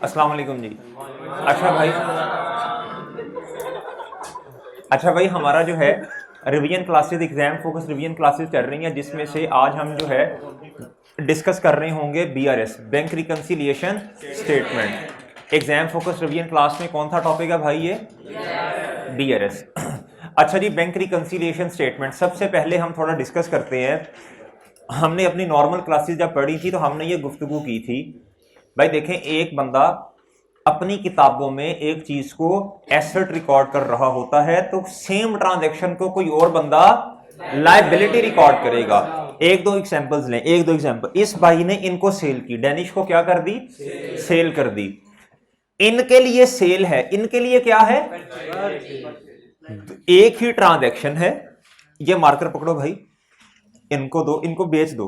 अस्सलाम वालेकुम जी। अच्छा भाई, हमारा जो है revision classes, exam focus revision classes चल रही हैं, जिसमें से आज हम जो है डिस्कस कर रहे होंगे BRS, bank reconciliation statement. Exam focus revision class में कौन सा टॉपिक है भाई? ये बीआरएस। अच्छा जी, बैंक रिकंसिलिएशन स्टेटमेंट सबसे पहले हम थोड़ा डिस्कस करते हैं। हमने अपनी नॉर्मल क्लासेस जब पढ़ी थी तो हमने ये गुफ्तगू की थी भाई, देखें एक बंदा अपनी किताबों में एक चीज को एसेट रिकॉर्ड कर रहा होता है तो सेम ट्रांजैक्शन को कोई और बंदा लायबिलिटी रिकॉर्ड करेगा। एक दो एग्जांपल्स लें, एक दो एग्जांपल। इस भाई ने इनको सेल की, डेनिश को क्या कर दी? सेल कर दी। इनके लिए सेल है, इनके लिए क्या है? एक ही ट्रांजैक्शन है। ये मार्कर पकड़ो भाई, इनको दो, इनको बेच दो,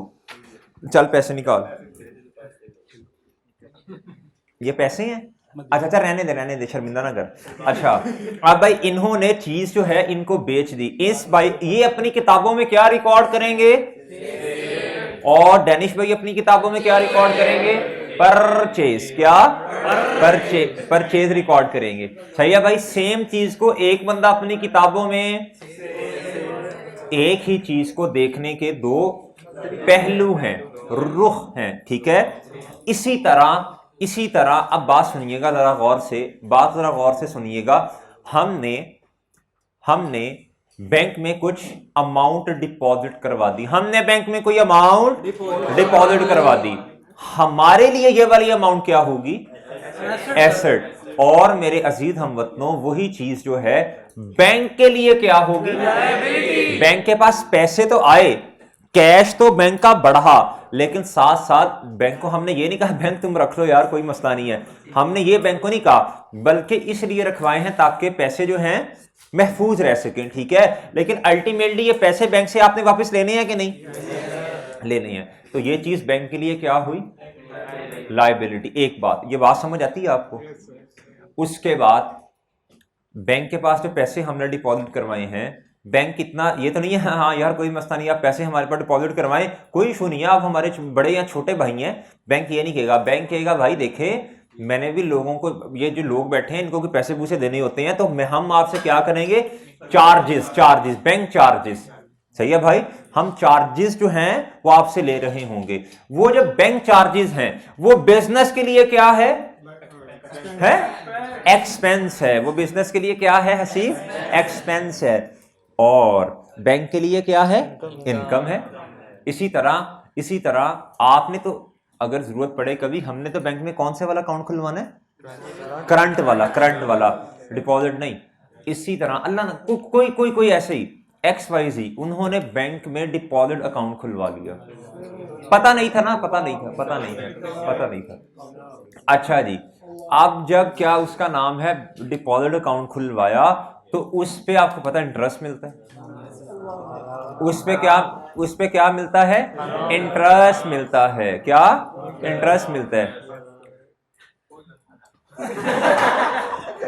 चल पैसे निकाल। ये पैसे हैं। अच्छा, रहने दे, शर्मिंदा ना कर। अच्छा, अब भाई इन्होंने चीज जो है इनको बेच दी। इस भाई ये अपनी किताबों में क्या रिकॉर्ड करेंगे? और डेनिश भाई अपनी किताबों में क्या रिकॉर्ड करेंगे? परचेज। क्या? परचेज रिकॉर्ड करेंगे। सही है भाई। सेम चीज को एक बंदा अपनी किताबों में, एक ही चीज को देखने के दो पहलू हैं, रुख हैं, ठीक है। इसी तरह अब बात सुनिएगा जरा गौर से, बात जरा गौर से सुनिएगा। हमने बैंक में कुछ अमाउंट डिपॉजिट करवा दी, हमने बैंक में कोई अमाउंट डिपॉजिट करवा दी। हमारे लिए ये वाली अमाउंट क्या होगी? एसेट। और मेरे अजीज हमवतनों, वही चीज जो है बैंक के लिए क्या होगी? बैंक के पास पैसे तो आए, कैश तो बैंक का बढ़ा, लेकिन साथ साथ बैंक को हमने ये नहीं कहा बैंक तुम रख लो यार कोई मसला नहीं है। हमने ये बैंक को नहीं कहा, बल्कि इसलिए रखवाए हैं ताकि पैसे जो हैं महफूज रह सकें, ठीक है। लेकिन अल्टीमेटली ये पैसे बैंक से आपने वापस लेने हैं कि नहीं? लेने हैं। तो ये चीज बैंक के लिए क्या हुई? लायबिलिटी। एक बात, ये बात समझ आती है आपको? उसके बाद बैंक के पास जो पैसे हमने डिपॉजिट करवाए हैं, बैंक कितना, ये तो नहीं है हाँ यार कोई मसला नहीं, आप पैसे हमारे पास डिपॉजिट करवाएं, कोई इशू नहीं है, आप हमारे बड़े या छोटे भाई हैं। बैंक ये नहीं कहेगा, बैंक कहेगा भाई देखे मैंने भी लोगों को, ये जो लोग बैठे हैं इनको भी पैसे पूसे देने होते हैं, तो हम आपसे क्या करेंगे? Charges, bank charges. सही है भाई। हम चार्जेस जो हैं वो आपसे ले रहे होंगे। वो जो बैंक चार्जेस हैं वो बिजनेस के लिए क्या है? एक्सपेंस है। वो बिजनेस के लिए क्या है हसीब? एक्सपेंस है। और बैंक के लिए क्या है? इनकम है। इसी तरह आपने तो अगर जरूरत पड़े कभी, हमने तो बैंक में कौन से वाला अकाउंट खुलवाना है? करंट वाला, डिपॉजिट नहीं। इसी तरह अल्लाह ना कोई ऐसे ही XYZ उन्होंने बैंक में डिपॉजिट अकाउंट खुलवा लिया, पता नहीं था। अच्छा जी, अब जब क्या उसका नाम है डिपॉजिट अकाउंट खुलवाया, तो उस पे आपको पता है इंटरेस्ट मिलता है। उस पे क्या मिलता है? इंटरेस्ट मिलता है। क्या? इंटरेस्ट मिलता है।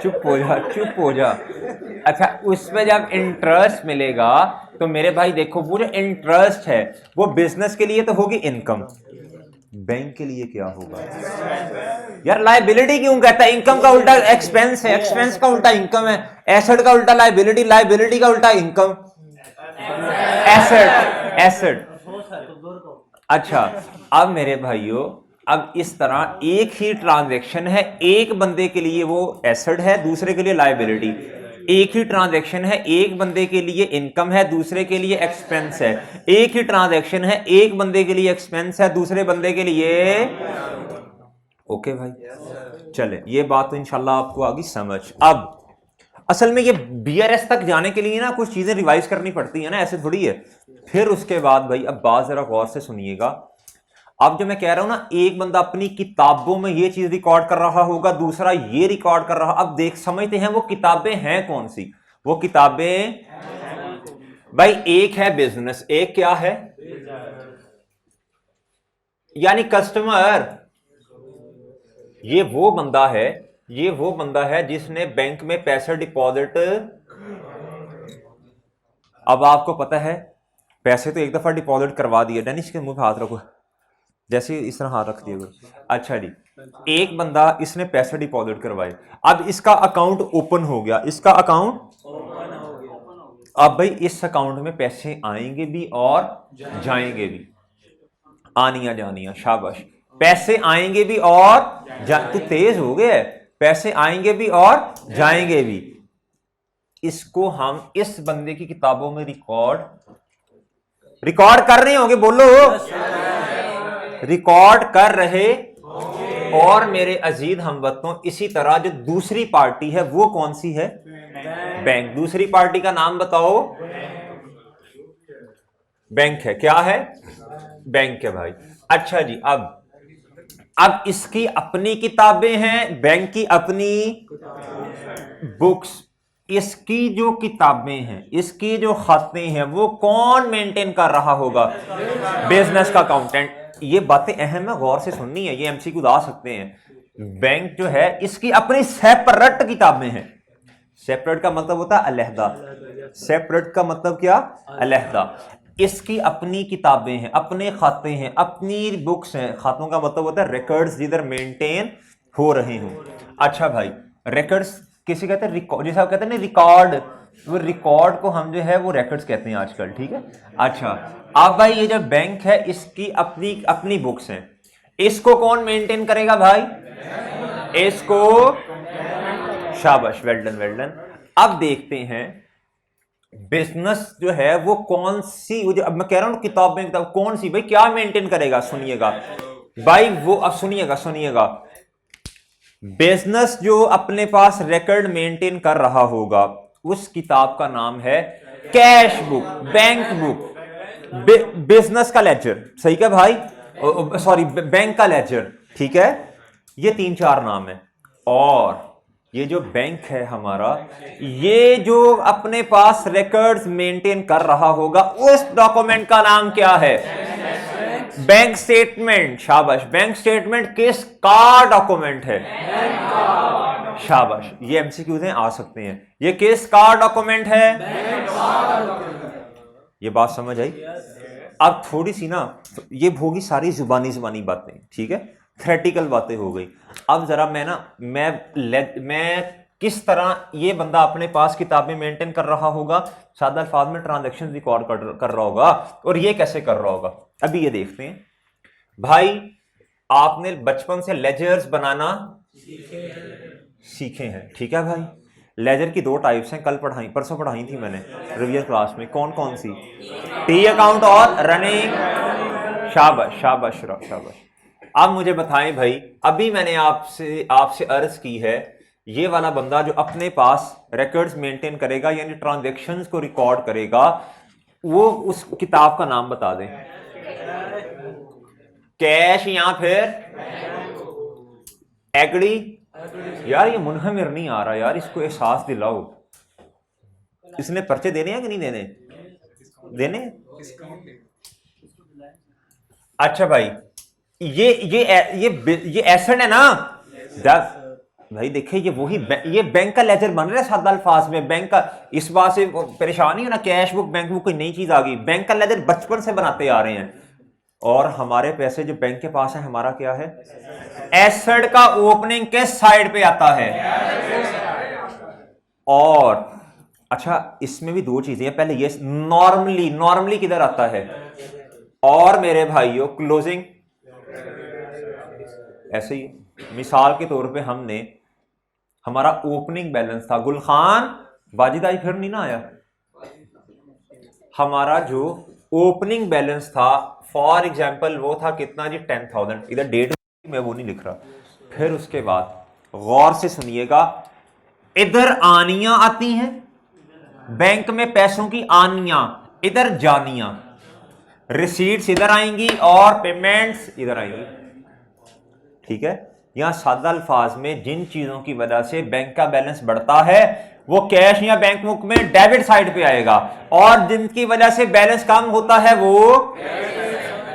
चुप हो जा। अच्छा, उसमें जब इंटरेस्ट मिलेगा तो मेरे भाई देखो, वो जो इंटरेस्ट है वो बिजनेस के लिए तो होगी इनकम, बैंक के लिए क्या होगा? यार लायबिलिटी क्यों कहता है? इनकम का उल्टा एक्सपेंस है, एक्सपेंस का उल्टा इनकम है, एसेट का उल्टा लायबिलिटी, लायबिलिटी का उल्टा इनकम, एसेट। अच्छा, अब मेरे भाइयों, अब इस तरह एक ही ट्रांजैक्शन है, एक बंदे के लिए वो एसेट है, दूसरे के लिए लायबिलिटी। एक ही ट्रांजैक्शन है, एक बंदे के लिए इनकम है, दूसरे के लिए एक्सपेंस है। एक ही ट्रांजैक्शन है, एक बंदे के लिए एक्सपेंस है, दूसरे बंदे के लिए। ओके भाई, चले, ये बात तो इंशाल्लाह आपको आ गई समझ। अब असल में ये बीआरएस तक जाने के लिए ना कुछ चीजें रिवाइज करनी पड़ती है ना, ऐसे थोड़ी है। फिर उसके बाद भाई अब बात जरा गौर से सुनिएगा। अब जो मैं कह रहा हूं ना, एक बंदा अपनी किताबों में ये चीज रिकॉर्ड कर रहा होगा, दूसरा ये रिकॉर्ड कर रहा। अब देख समझते हैं वो किताबें हैं कौन सी? वो किताबें भाई, एक है बिजनेस, एक क्या है? यानी कस्टमर। ये वो बंदा है जिसने बैंक में पैसे डिपॉजिट। अब आपको पता है पैसे तो एक दफा डिपॉजिट करवा दिए, डेनिश के मुंह पे हाथ रखो, जैसे इस तरह हाथ रख दिए। अच्छा जी, एक बंदा इसने पैसे डिपॉजिट करवाए, अब इसका अकाउंट ओपन हो गया, इसका अकाउंट अब भाई इस अकाउंट में पैसे आएंगे भी और जाएंगे भी, आनिया जानिया, शाबाश, पैसे आएंगे भी और तू तेज हो गया, पैसे आएंगे भी और जाएंगे भी। इसको हम इस बंदे की किताबों में रिकॉर्ड कर रहे होंगे, बोलो रिकॉर्ड कर रहे। और मेरे अजीज हमवतनों, इसी तरह जो दूसरी पार्टी है वो कौन सी है? बैंक। दूसरी पार्टी का नाम बताओ। बैंक है, क्या है? बैंक है भाई। अच्छा जी, अब इसकी अपनी किताबें हैं, बैंक की अपनी बुक्स। इसकी जो किताबें हैं, इसकी जो खाते हैं, वो कौन मेंटेन कर रहा होगा? बिजनेस का अकाउंटेंट। ये बातें अहम है, गौर से सुननी है, ये एमसीक्यू आ सकते हैं। बैंक जो है इसकी अपनी सेपरेट किताबें हैं। सेपरेट का मतलब होता है अलहदा, सेपरेट का मतलब क्या? अलहदा। इसकी अपनी किताबें हैं, अपने खाते हैं, अपनी बुक्स हैं। खातों का मतलब होता है रिकॉर्ड्स जिधर मेंटेन हो रहे हों। अच्छा भाई, रिकॉर्ड्स किसी कहते हैं रिकॉर्ड, जैसे आप कहते हैं ना रिकॉर्ड, वो रिकॉर्ड को हम जो है वो रिकॉर्ड्स कहते हैं आजकल, ठीक है। अच्छा, अब भाई ये जो बैंक है इसकी अपनी बुक्स हैं, इसको कौन मेंटेन करेगा भाई? इसको, शाबाश, वेल डन वेल डन। अब देखते हैं बिजनेस जो है वो कौन सी, जो अब मैं कह रहा हूं किताब में कौन सी, भाई क्या मेंटेन करेगा? सुनिएगा भाई, वो अब सुनिएगा, बिजनेस जो अपने पास रिकॉर्ड मेंटेन कर रहा होगा उस किताब का नाम है cash book, bank book, business का लेजर, सही क्या भाई? सॉरी, बैंक का लेजर, ठीक है। ये 3-4 नाम है। और ये जो बैंक है हमारा, ये जो अपने पास रिकॉर्ड्स मेंटेन कर रहा होगा उस डॉक्यूमेंट का नाम क्या है? Bank statement. शाबाश, बैंक स्टेटमेंट किसका डॉक्यूमेंट है? शाबाश, ये एमसीक्यूज हैं, आ सकते हैं। ये किसका डॉक्यूमेंट है? ये बात समझ आई? अब थोड़ी सी ना, ये होगी सारी जुबानी बातें, ठीक है, थ्योरेटिकल बातें हो गई। अब जरा मैं किस तरह ये बंदा अपने पास किताबें मेंटेन कर रहा होगा, सादा अल्फाज में ट्रांजैक्शन रिकॉर्ड कर रहा होगा, और ये कैसे कर रहा होगा अभी ये देखते हैं। भाई आपने बचपन से लेजर्स बनाना सीखे हैं, ठीक है भाई। लेजर की 2 टाइप्स हैं, परसों पढ़ाई थी मैंने रिवीजन क्लास में। कौन कौन सी? टी अकाउंट और रनिंग। शाबाश शाबाश शाबाश। अब मुझे बताएं भाई, अभी मैंने आपसे अर्ज की है, ये वाला बंदा जो अपने पास रिकॉर्ड्स मेंटेन करेगा यानी ट्रांजैक्शंस को रिकॉर्ड करेगा, वो उस किताब का नाम बता दें। कैश या फिर एग्री? यार ये मुनहमिर नहीं आ रहा यार, इसको एहसास दिलाओ। इसने पर्चे देने हैं कि नहीं देने? अच्छा भाई, ये एसेट है ना? भाई देखिए, ये बैंक का लेजर बन रहा है सादा अल्फाज में। बैंक का, इस बात से परेशान ही हो ना, कैश बुक बैंक बुक कोई नई चीज आ गई। बैंक का लेजर बचपन से बनाते आ रहे हैं। और हमारे पैसे जो बैंक के पास है, हमारा क्या है? एसेट का ओपनिंग किस साइड पे आता है? और अच्छा, इसमें भी 2 चीजें हैं। पहले ये नॉर्मली किधर आता है? और मेरे भाइयों क्लोजिंग ऐसे ही। मिसाल के तौर पे हमारा ओपनिंग बैलेंस था, गुलखान वाजिद आई फिर नहीं ना आया। हमारा जो ओपनिंग बैलेंस था फॉर एग्जांपल वो था कितना जी? 10,000। इधर डेट मैं वो नहीं लिख रहा। फिर उसके बाद गौर से सुनिएगा, इधर आनियां आती हैं, बैंक में पैसों की आनियां, इधर जानियां, रिसीट्स इधर आएंगी और पेमेंट्स इधर आएंगी, ठीक है। यहां सादा अल्फाज में जिन चीजों की वजह से बैंक का बैलेंस बढ़ता है वो कैश या बैंक बुक में डेबिट साइड पे आएगा, और जिनकी वजह से बैलेंस कम होता है वो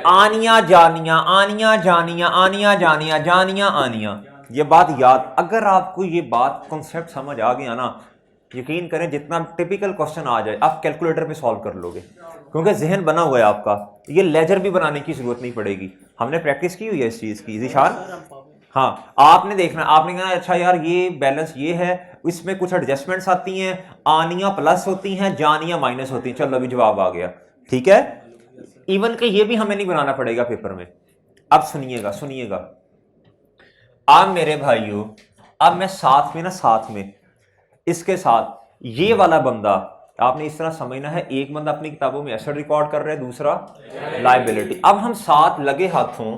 आनियां जानियां, आनियां जानियां, आनियां जानियां, जानियां आनियां। ये बात याद, अगर आपको ये बात कॉन्सेप्ट समझ आ गया ना, यकीन करें जितना टिपिकल क्वेश्चन आ जाए आप कैलकुलेटर पे सॉल्व कर लोगे, क्योंकि जहन बना हुआ है आपका। ये लेजर भी बनाने की जरूरत नहीं पड़ेगी, हमने प्रैक्टिस की हुई है इस चीज की। ज़ीशान हाँ, आपने देखना, आपने कहना अच्छा यार ये बैलेंस ये है, इसमें कुछ एडजस्टमेंट्स आती हैं, आनियां प्लस होती हैं, जानियां माइनस होती हैं। चलो अभी जवाब आ गया, ठीक है। इवन के ये भी हमें नहीं बनाना पड़ेगा पेपर में। अब सुनिएगा सुनिएगा, अब मेरे भाइयों, अब मैं साथ में ना, साथ में इसके साथ ये वाला बंदा आपने इस तरह समझना है, एक बंदा अपनी किताबों में एसेट रिकॉर्ड कर रहा है, दूसरा लायबिलिटी। अब हम साथ लगे हाथों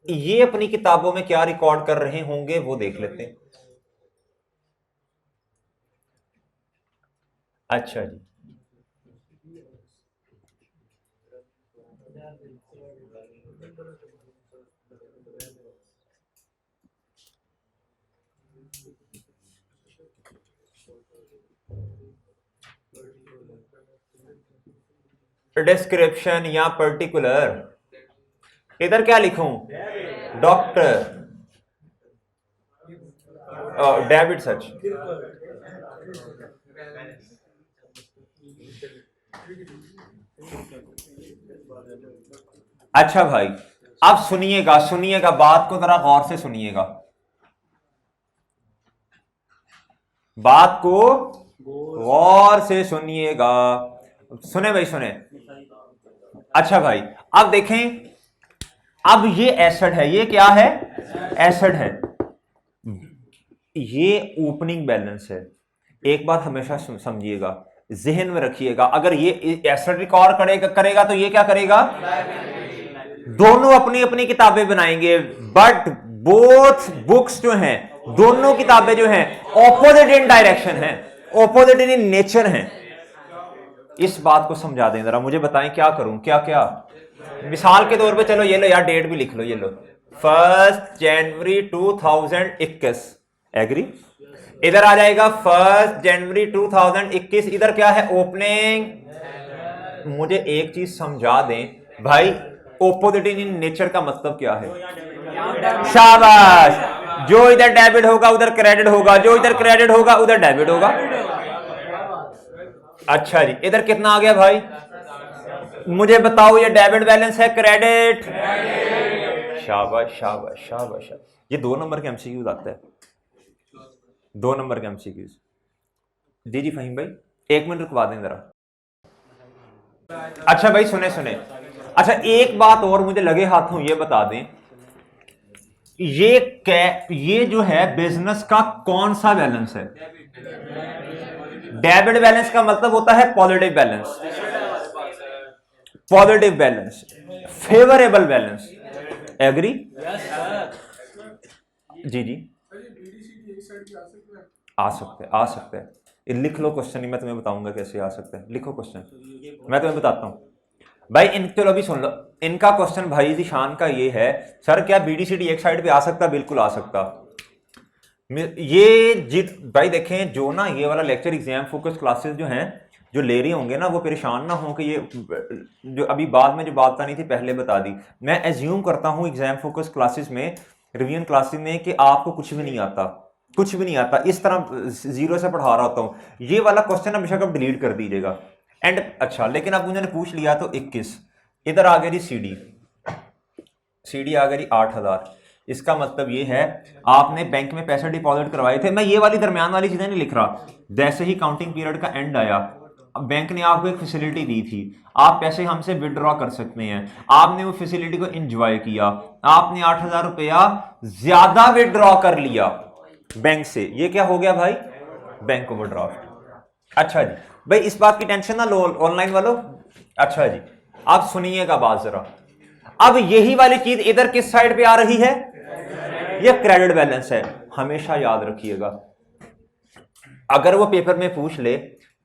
ये अपनी किताबों में क्या रिकॉर्ड कर रहे होंगे वो देख लेते हैं। अच्छा जी, डिस्क्रिप्शन या पर्टिकुलर, इधर क्या लिखूं, डॉक्टर डेविड सच। अच्छा भाई, अब सुनिएगा सुनिएगा, बात को जरा गौर से सुनिएगा, बात को गौर से सुनिएगा। सुने भाई सुने। अच्छा भाई, अब देखें, अब ये एसेट है, ये क्या है, एसेट है, ये ओपनिंग बैलेंस है। एक बात हमेशा समझिएगा, जहन में रखिएगा, अगर ये एसेट रिकॉर्ड करेगा तो ये क्या करेगा, दोनों अपनी अपनी किताबें बनाएंगे, बट बोथ बुक्स जो हैं, दोनों किताबें जो हैं ऑपोजिट इन डायरेक्शन हैं, ऑपोजिट इन नेचर हैं। इस बात को समझा दें जरा, मुझे बताएं क्या करूं, क्या क्या। मिसाल के तौर पे चलो ये लो यार, डेट भी लिख लो, ये लो 1 जनवरी 2021, एग्री। इधर आ जाएगा 1 जनवरी 2021, इधर क्या है, ओपनिंग। मुझे एक चीज समझा दें भाई, ऑपोजिट इन नेचर का मतलब क्या है, शाबाश, जो इधर डेबिट होगा उधर क्रेडिट होगा, जो इधर क्रेडिट होगा उधर डेबिट होगा। अच्छा जी, इधर कितना आ गया भाई, मुझे बताओ ये डेबिट बैलेंस है क्रेडिट, शाबाश शाबाश शाबाश। ये 2 नंबर के एमसीक्यूज आता है, 2 नंबर के एमसीक्यूज। जी जी फहीम भाई, 1 मिनट रुकवा दें जरा। अच्छा भाई सुने सुने, अच्छा एक बात और मुझे लगे हाथों ये बता दें, ये जो है बिजनेस का कौन सा बैलेंस है, डेबिट बैलेंस का मतलब होता है positive balance, positive balance, favourable balance, agree. जी जी आ सकते हैं, लिख लो क्वेश्चन, मैं तुम्हें बताऊंगा कैसे आ सकते हैं, लिखो क्वेश्चन, मैं तुम्हें बताता हूं भाई। चलो अभी सुन लो, इनका क्वेश्चन भाई निशान का ये है, सर क्या बीडीसीडी एक साइड पे आ सकता, बिल्कुल आ सकता। ये जित भाई देखें, जो ना ये वाला लेक्चर एग्जाम फोकस क्लासेस जो हैं, जो ले रहे होंगे ना, वो परेशान ना हो कि ये जो अभी बाद में जो बात नहीं थी पहले बता दी। मैं एज्यूम करता हूं एग्जाम फोकस क्लासेस में, रिवीजन क्लासेस में, कि आपको कुछ भी नहीं आता, कुछ भी नहीं आता, इस तरह जीरो से पढ़ा रहा होता हूं। ये वाला क्वेश्चन हमेशा कब डिलीट कर दीजिएगा एंड। अच्छा लेकिन अब उन्होंने पूछ लिया तो 21, इधर आ गई जी सीडी आ गई 8000। इसका मतलब ये है आपने बैंक में पैसे डिपॉजिट करवाए थे। मैं ये वाली दरमियान वाली चीजें नहीं लिख रहा, जैसे ही काउंटिंग पीरियड का एंड आया, बैंक ने आपको एक फैसिलिटी दी थी, आप पैसे हमसे विड्रॉ कर सकते हैं, आपने वो फैसिलिटी को एंजॉय किया, आपने 8000 रुपया ज्यादा विड्रॉ कर लिया बैंक से, ये क्या हो गया भाई, बैंक ओवरड्राफ्ट। अच्छा जी भाई, इस बात की टेंशन ना लो ऑनलाइन वालों। अच्छा जी, आप सुनिएगा बात जरा, अब यही वाली चीज इधर किस साइड पे आ रही है, ये क्रेडिट बैलेंस है। हमेशा याद रखिएगा, अगर वो पेपर में पूछ ले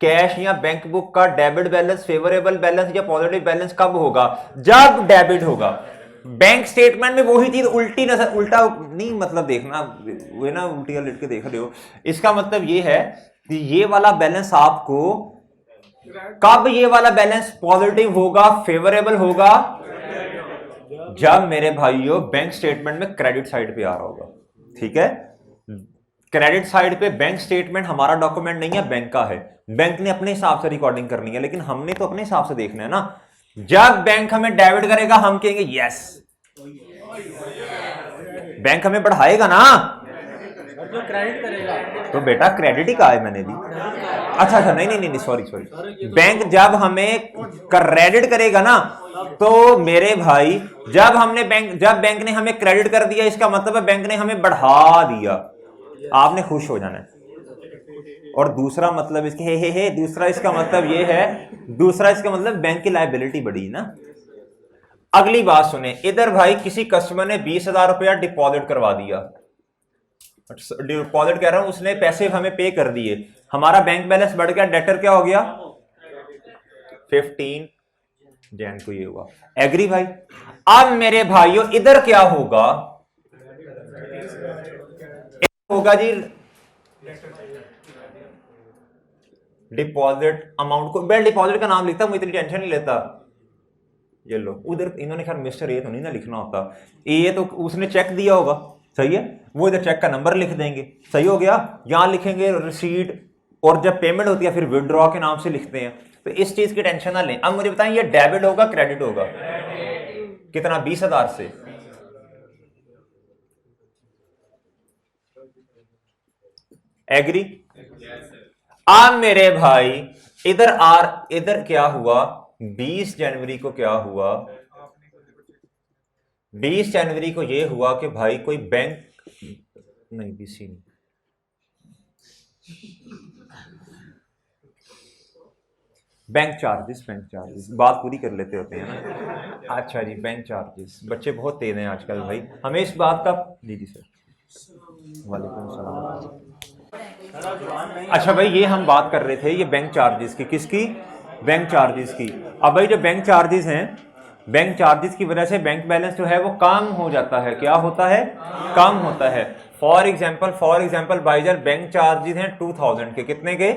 कैश या बैंक बुक का डेबिट बैलेंस, फेवरेबल बैलेंस या पॉजिटिव बैलेंस कब होगा, जब डेबिट होगा। बैंक स्टेटमेंट में वही चीज उल्टी नजर, उल्टा नहीं मतलब देखना, वो ना उल्टी लिट के देख रहे हो, इसका मतलब ये है कि ये वाला बैलेंस आपको कब, ये वाला बैलेंस पॉजिटिव होगा, फेवरेबल होगा, जब मेरे भाइयों बैंक स्टेटमेंट में क्रेडिट साइड पे आ रहा होगा। ठीक है, क्रेडिट साइड पे बैंक स्टेटमेंट हमारा डॉक्यूमेंट नहीं है, बैंक का है, बैंक ने अपने हिसाब से रिकॉर्डिंग करनी है, लेकिन हमने तो अपने हिसाब से देखना है ना। जब बैंक हमें डेबिट करेगा हम कहेंगे यस, बैंक हमें बढ़ाएगा ना, जो क्रेडिट करेगा तो बेटा क्रेडिट ही कहा है मैंने भी। अच्छा अच्छा, नहीं नहीं नहीं, सॉरी सॉरी, बैंक जब हमें क्रेडिट करेगा ना, तो मेरे भाई जब बैंक ने हमें क्रेडिट कर दिया, इसका मतलब है बैंक ने हमें बढ़ा दिया, आपने खुश हो जाना है। और दूसरा मतलब इसके हे दूसरा इसका मतलब ये है, दूसरा इसका मतलब बैंक की लायबिलिटी बढ़ी ना। अगली बात सुने, इधर भाई किसी कस्टमर ने 20,000 रुपया डिपॉजिट करवा दिया, डिपॉजिट कह रहा हूं, उसने पैसे हमें पे कर दिए, हमारा बैंक बैलेंस बढ़ गया, डेटर क्या हो गया 15 जैन को ये हुआ, एग्री भाई। अब मेरे भाइयों इधर क्या होगा, होगा जी डिपॉजिट अमाउंट को, मैं डिपॉजिट का नाम लिखता हूं, इतनी टेंशन नहीं लेता, ये लो उधर इन्होंने खैर मिस्टर ए तो नहीं ना लिखना होता, ए तो उसने चेक दिया होगा, सही है, वो इधर चेक का नंबर लिख देंगे, सही हो गया, यहां लिखेंगे रिसीट, और जब पेमेंट होती है फिर विड्रॉ के नाम से लिखते हैं, तो इस चीज की टेंशन ना लें। अब मुझे बताएं ये डेबिट होगा क्रेडिट होगा, कितना 20,000 से, एग्री। अब मेरे भाई इधर क्या हुआ, 20 जनवरी को क्या हुआ, 20 जनवरी को यह हुआ कि भाई कोई बैंक नहीं, बीसी नहीं, बैंक चार्जेस बात पूरी कर लेते होते हैं ना। अच्छा जी, बैंक चार्जेस, बच्चे बहुत तेज हैं आजकल भाई, हमें इस बात का, जी सर वालेकुम सलाम। अच्छा भाई, ये हम बात कर रहे थे ये बैंक चार्जेस की, किसकी, बैंक चार्जेस की। अब भाई जो बैंक चार्जेस हैं, बैंक चार्जेस की वजह से बैंक बैलेंस जो है वो कम हो जाता है, क्या होता है, कम होता है। फॉर एग्जांपल भाईजान बैंक चार्जेस हैं 2000 के, कितने के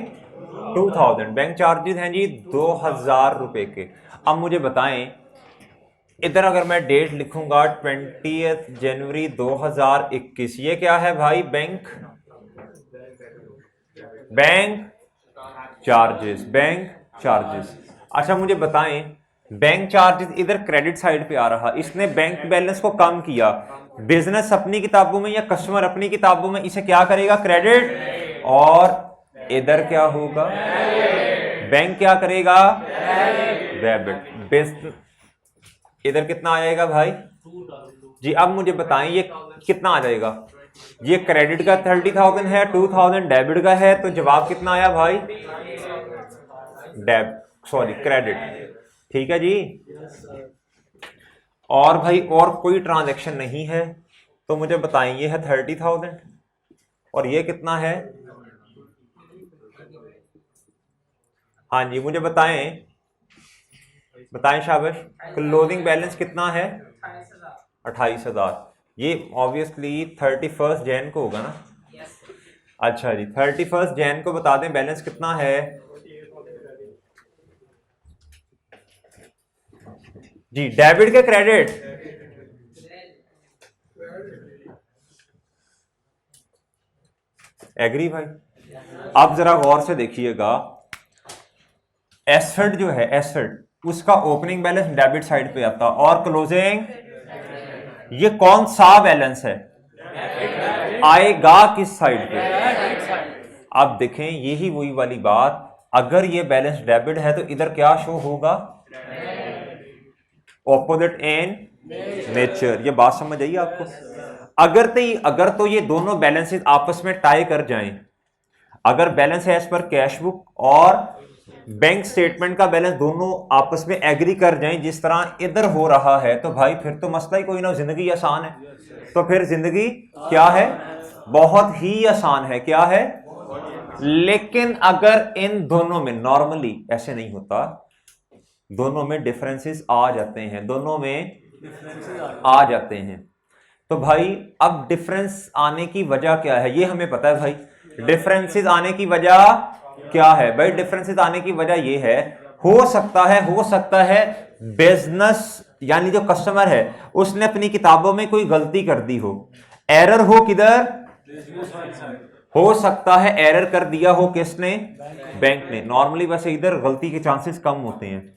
2000 बैंक चार्जेस हैं जी 2000 रुपए के। अब मुझे बताएं, इधर अगर मैं डेट लिखूंगा 20 जनवरी 2021, ये क्या है भाई, बैंक चार्जेस। अच्छा मुझे बताएं, बैंक चार्जेस इधर क्रेडिट साइड पे आ रहा, इसने बैंक बैलेंस को कम किया, बिजनेस अपनी किताबों में या कस्टमर अपनी किताबों में इसे क्या करेगा, क्रेडिट, और इधर क्या होगा, बैंक क्या करेगा, डेबिट। इधर कितना आ जाएगा भाई जी, अब मुझे बताएं ये कितना आ जाएगा, ये क्रेडिट का 30,000 है, 2000 डेबिट का है, तो जवाब कितना आया भाई, क्रेडिट, ठीक है जी। और भाई और कोई ट्रांजैक्शन नहीं है, तो मुझे बताएं ये है 30,000 और ये कितना है, हाँ जी मुझे बताएं शाबाश, क्लोजिंग बैलेंस कितना है 28,000, ये ऑब्वियसली 31 जैन को होगा ना। अच्छा जी 31 जैन को बता दें बैलेंस कितना है जी, डेबिट के क्रेडिट, एग्री भाई। अब जरा गौर से देखिएगा, एसेट जो है, एसेट उसका ओपनिंग बैलेंस डेबिट साइड पे आता और क्लोजिंग, ये कौन सा बैलेंस है, आएगा किस साइड पे, अब देखें यही वही वाली बात, अगर ये बैलेंस डेबिट है तो इधर क्या शो होगा, ऑपोजिट इन नेचर, ये बात समझ आई आपको। अगर तो ये दोनों बैलेंसेस आपस में टाई कर जाएं, अगर बैलेंस है एज पर कैश बुक और बैंक स्टेटमेंट का बैलेंस दोनों आपस में एग्री कर जाएं जिस तरह इधर हो रहा है, तो भाई फिर तो मसला ही कोई ना, जिंदगी आसान है। तो फिर जिंदगी क्या है, बहुत ही आसान है, क्या है। लेकिन अगर इन दोनों में, नॉर्मली ऐसे नहीं होता, दोनों में डिफरेंसेस आ जाते हैं, दोनों में आ जाते हैं। तो भाई अब डिफरेंस आने की वजह क्या है, ये हमें पता है भाई, डिफरेंसेस आने की वजह क्या है भाई, डिफरेंसेस आने की वजह ये है, हो सकता है बिजनेस यानी जो कस्टमर है उसने अपनी किताबों में कोई गलती कर दी हो, एरर हो किधर, हो सकता है एरर कर दिया हो किसने, बैंक ने। नॉर्मली वैसे इधर गलती के चांसेस कम होते हैं।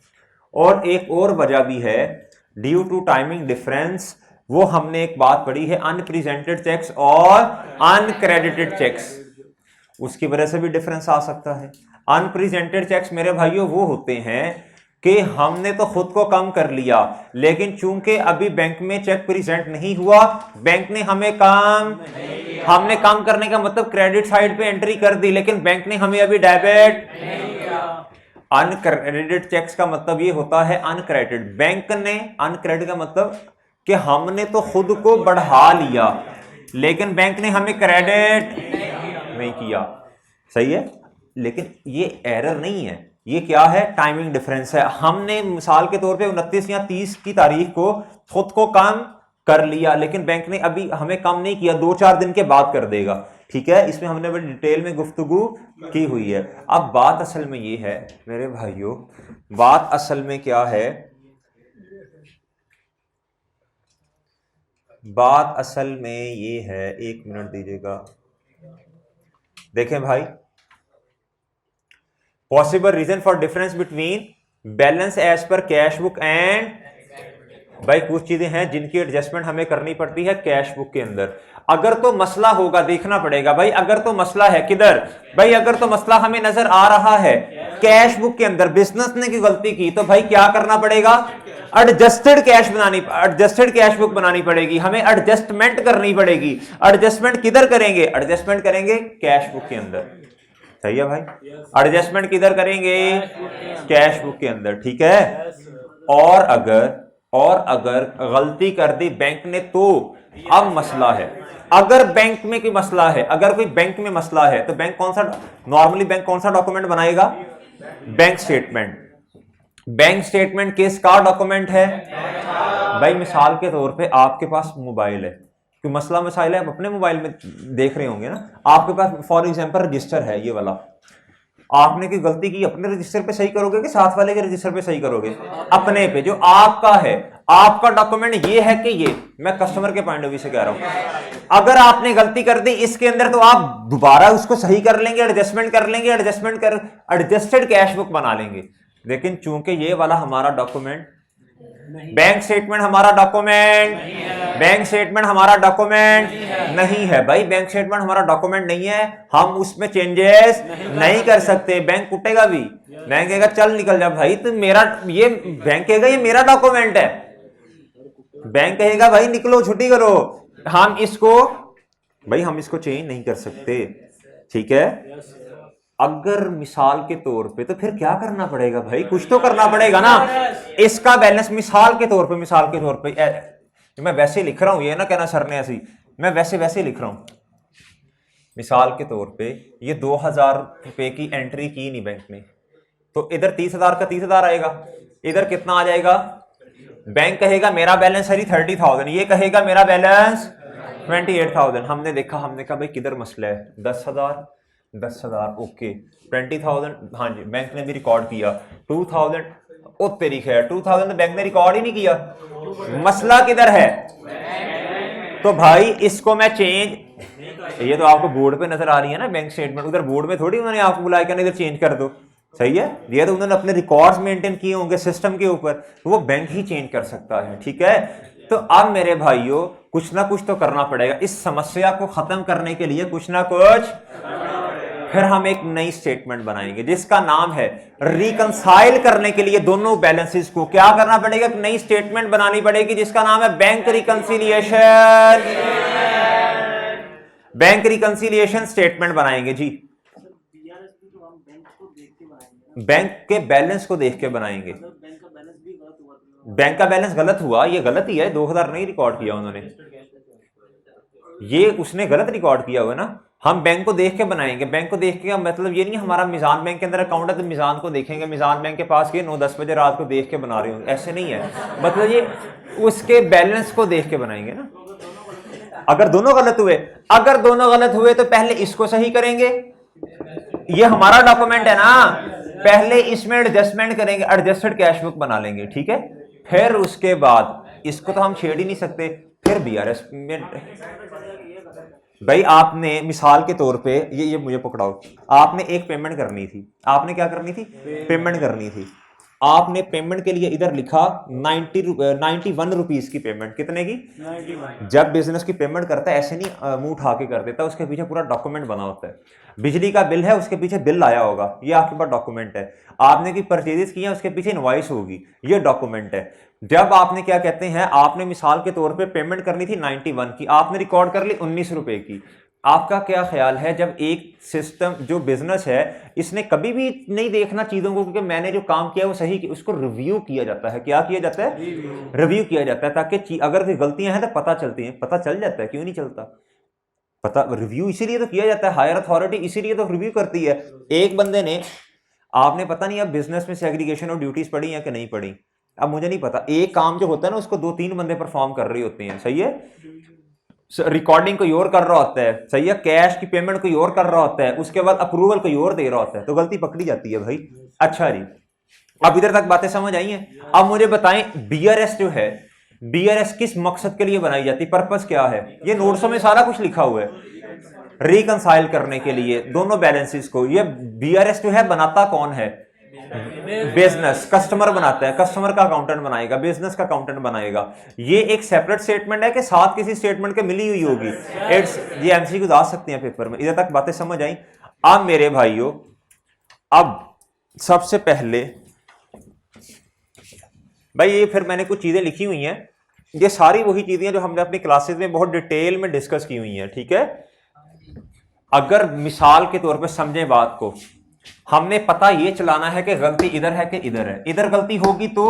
और एक और वजह भी है, ड्यू टू टाइमिंग डिफरेंस वो हमने एक बात पढ़ी है, अनप्रेजेंटेड चेक्स और अनक्रेडिटेड चेक्स। उसकी वजह से भी डिफरेंस आ सकता है। अनप्रेजेंटेड चेक्स मेरे भाइयों वो होते हैं कि हमने तो खुद को कम कर लिया, लेकिन चूंकि अभी बैंक में चेक प्रेजेंट नहीं हुआ, बैंक ने हमें हमने कम करने का मतलब क्रेडिट साइड पे एंट्री कर दी, लेकिन बैंक ने हमें अभी डेबिट नहीं किया। अनक्रेडिटेड चेक्स का मतलब ये होता है अनक्रेडिटेड, बैंक ने अनक्रेडिट का मतलब कि हमने तो खुद को बढ़ा लिया, लेकिन बैंक ने हमें क्रेडिट नहीं किया। सही है, लेकिन ये एरर नहीं है, ये क्या है, टाइमिंग डिफरेंस है। हमने मिसाल के तौर पे 29 या 30 की तारीख को खुद को कम कर लिया, लेकिन बैंक ने अभी हमें कम नहीं किया, 2-4 दिन के बाद कर देगा। ठीक है, इसमें हमने बड़ी डिटेल में गुफ्तगू की हुई है। अब बात असल में ये है मेरे भाइयों, बात असल में क्या है, बात असल में ये है, एक मिनट दीजिएगा। देखें भाई, possible reason for difference between balance as per cash book and, भाई कुछ चीजें हैं जिनकी एडजस्टमेंट हमें करनी पड़ती है कैश बुक के अंदर। अगर तो मसला होगा, देखना पड़ेगा भाई, अगर तो मसला है किधर भाई, अगर तो मसला हमें नजर आ रहा है कैश बुक के अंदर, बिजनेस ने की गलती की, तो भाई क्या करना पड़ेगा, एडजस्टेड कैश बुक बनानी पड़ेगी, हमें एडजस्टमेंट करनी पड़ेगी। एडजस्टमेंट किधर करेंगे, एडजस्टमेंट करेंगे कैश बुक के अंदर। सही है भाई, एडजस्टमेंट किधर करेंगे, कैश बुक के अंदर। ठीक है, और अगर गलती कर दी बैंक ने, तो अब मसला है, अगर बैंक में कोई मसला है, अगर कोई बैंक में मसला है, तो बैंक कौन सा, नॉर्मली बैंक कौन सा डॉक्यूमेंट बनाएगा, बैंक स्टेटमेंट। बैंक स्टेटमेंट किसका डॉक्यूमेंट है भाई, मिसाल के तौर पे आपके पास मोबाइल है, कोई मसला मसाइल है, आप अपने मोबाइल में देख रहे होंगे ना, आपके पास फॉर एग्जांपल रजिस्टर है ये वाला, आपने कोई गलती की, अपने रजिस्टर पे सही करोगे कि साथ वाले के रजिस्टर पे सही करोगे, अपने पे, जो आपका है, आपका डॉक्यूमेंट ये है कि ये, मैं कस्टमर के पॉइंट ऑफ व्यू से कह रहा हूं। अगर आपने गलती कर दी इसके अंदर, तो आप दोबारा उसको सही कर लेंगे, एडजस्टमेंट कर लेंगे, एडजस्टेड कैश बुक बना लेंगे। लेकिन चूंकि ये वाला हमारा डॉक्यूमेंट, बैंक स्टेटमेंट हमारा डॉक्यूमेंट, बैंक स्टेटमेंट हमारा डॉक्यूमेंट नहीं है भाई, बैंक स्टेटमेंट हमारा डॉक्यूमेंट नहीं है, हम उसमें चेंजेस नहीं कर सकते। बैंक कुटेगा भी, बैंक कहेगा चल निकल जा भाई, तो मेरा ये, बैंक कहेगा ये मेरा डॉक्यूमेंट है, बैंक कहेगा भाई निकलो छुट्टी करो, हम इसको चेंज नहीं कर सकते। ठीक है, अगर मिसाल के तौर पे, तो फिर क्या करना पड़ेगा भाई, कुछ तो करना पड़ेगा ना। इसका बैलेंस मिसाल के तौर पे मैं वैसे लिख रहा हूं, ये ना कहना सर ने ऐसी, मैं वैसे लिख रहा हूं। मिसाल के तौर पे ये 2000 रुपए की एंट्री की नहीं बैंक ने, तो इधर 30,000 का 30,000 आएगा, इधर कितना आ जाएगा, बैंक कहेगा मेरा बैलेंस है 30,000, ये कहेगा मेरा बैलेंस 28,000। हमने देखा, हमने कहा भाई किधर मसला है, 10,000 ओके, 20,000, हाँ जी बैंक ने भी रिकॉर्ड किया, 2,000, ओ तेरी खैर 2,000 तो बैंक ने रिकॉर्ड ही नहीं किया, मसला किधर है। तो भाई इसको मैं चेंज, ये तो आपको बोर्ड पे नजर आ रही है ना बैंक स्टेटमेंट, उधर बोर्ड में थोड़ी उन्होंने आपको बुलाया कि इधर चेंज कर दो। सही है, ये तो उन्होंने अपने रिकॉर्ड्स मेंटेन किए होंगे सिस्टम के ऊपर, तो वो बैंक ही चेंज कर सकता है। ठीक है, तो अब मेरे भाइयों कुछ ना कुछ तो करना पड़ेगा इस समस्या को खत्म करने के लिए, कुछ ना कुछ। फिर हम एक नई स्टेटमेंट बनाएंगे जिसका नाम है, रिकंसाइल करने के लिए दोनों बैलेंसेस को क्या करना पड़ेगा, एक नई स्टेटमेंट बनानी पड़ेगी जिसका नाम है bank reconciliation. Bank reconciliation statement बनाएंगे जी, बैंक के बैलेंस को देख के बनाएंगे। बैंक का बैलेंस गलत हुआ, ये गलत ही है, 2000 नहीं रिकॉर्ड किया उन्होंने, ये उसने गलत रिकॉर्ड किया हुआ ना। हम बैंक को देख के बनाएंगे, बैंक को देख के मतलब ये नहीं हमारा मिजान बैंक के अंदर अकाउंट है तो मिजान को देखेंगे, मिजान बैंक के पास गए 9-10 बजे रात को देख के बना रहे होंगे, ऐसे नहीं है। मतलब ये उसके बैलेंस को देख के बनाएंगे ना। अगर दोनों गलत हुए तो पहले इसको सही करेंगे, ये हमारा डॉक्यूमेंट है ना, पहले इसमें एडजस्टमेंट करेंगे, एडजस्टेड कैश बुक बना लेंगे। ठीक है, फिर उसके बाद इसको तो हम छेड़ ही नहीं सकते, फिर बीआरएस में भाई आपने मिसाल के तौर पे ये मुझे पकड़ाओ, आपने एक पेमेंट करनी थी, आपने क्या करनी थी, पेमेंट करनी थी। आपने पेमेंट के लिए इधर लिखा 91 रुपीज की पेमेंट, कितने की? 91। जब बिजनेस की पेमेंट करता है ऐसे नहीं मुंह उठा के कर देता, उसके पीछे पूरा डॉक्यूमेंट बना होता है। बिजली का बिल है, उसके पीछे बिल आया होगा, ये आपके पास डॉक्यूमेंट है। आपने की परचेजेस की है, उसके पीछे इनवॉइस होगी, ये डॉक्यूमेंट है। जब आपने क्या कहते हैं, आपने मिसाल के तौर पे पेमेंट करनी थी 91 की, आपने रिकॉर्ड कर ली 19 रुपए की। आपका क्या ख्याल है, जब एक सिस्टम जो बिजनेस है इसने कभी भी नहीं देखना चीजों को क्योंकि मैंने जो काम किया वो सही किया, उसको रिव्यू किया जाता है। क्या किया जाता है? रिव्यू किया जाता है, ताकि अगर कोई गलतियां हैं तो पता चलती हैं। पता चल जाता है, क्यों नहीं चलता पता? रिव्यू इसीलिए तो किया जाता है, हायर अथॉरिटी इसीलिए तो रिव्यू करती है। एक बंदे ने, आपने पता नहीं अब बिजनेस में सेग्रीगेशन और ड्यूटीज पढ़ी या कि नहीं पढ़ी, अब मुझे नहीं पता। एक काम जो होता है ना उसको 2-3 बंदे परफॉर्म कर रहे होते हैं, सही है? रिकॉर्डिंग कोई और कर रहा होता है, सही है? कैश की पेमेंट कोई और कर रहा होता है, उसके बाद अप्रूवल कोई और दे रहा होता है, तो गलती पकड़ी जाती है भाई। अच्छा जी, अब इधर तक बातें समझ आई हैं? अब मुझे बताएं, बीआरएस जो है, बीआरएस किस मकसद के लिए बनाई जाती, पर्पस क्या है? ये नोट्सों में सारा कुछ लिखा हुआ है, रिकंसाइल करने के लिए दोनों बैलेंसेस को। ये बीआरएस जो है बनाता कौन है? बिजनेस। कस्टमर बनाता है, कस्टमर का अकाउंटेंट बनाएगा, बिजनेस का अकाउंटेंट बनाएगा। ये एक सेपरेट स्टेटमेंट है कि साथ किसी स्टेटमेंट के मिली हुई होगी? ये एमसीक्यू आ सकती हैं पेपर में। इधर तक बातें समझ आई? अब मेरे भाइयों, अब सबसे पहले भाई ये फिर मैंने कुछ चीजें लिखी हुई हैं, ये सारी वही चीजें जो हमने अपनी क्लासेस में बहुत डिटेल में डिस्कस की हुई हैं, ठीक है? अगर मिसाल के तौर पे समझें बात को, हमने पता ये चलाना है कि गलती इधर है कि इधर है। इधर गलती होगी तो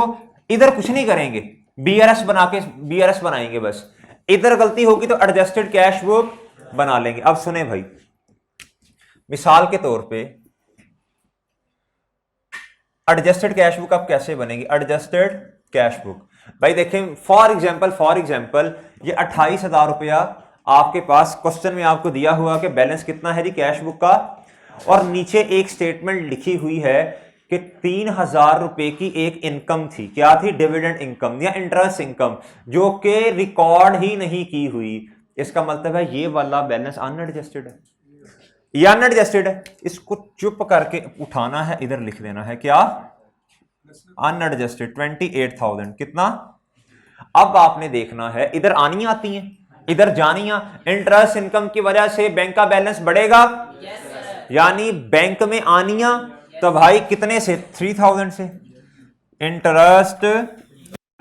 इधर कुछ नहीं करेंगे, बीआरएस बना के बीआरएस बनाएंगे बस। इधर गलती होगी तो एडजस्टेड कैश बुक बना लेंगे। अब सुने भाई, मिसाल के तौर पे एडजस्टेड कैश बुक अब कैसे बनेगी? एडजस्टेड कैश बुक भाई देखें, फॉर एग्जांपल ये 28,000 रुपया आपके पास क्वेश्चन में आपको दिया हुआ कि बैलेंस कितना है जी कैश बुक का, और नीचे एक स्टेटमेंट लिखी हुई है कि 3,000 रुपए की एक इनकम थी। क्या थी? डिविडेंड इनकम या इंटरेस्ट इनकम, जो कि रिकॉर्ड ही नहीं की हुई। इसका मतलब है ये वाला बैलेंस अनएडजस्टेड है या अनएडजस्टेड है। इसको चुप करके उठाना है, इधर लिख देना है क्या? अनएडजस्टेड 28,000। कितना? अब आपने देखना है, इधर आनी आती हैं, इधर जानियां। इंटरेस्ट इनकम की वजह से बैंक का बैलेंस बढ़ेगा, यानी बैंक में आनियां तो भाई कितने से? 3,000 से। इंटरेस्ट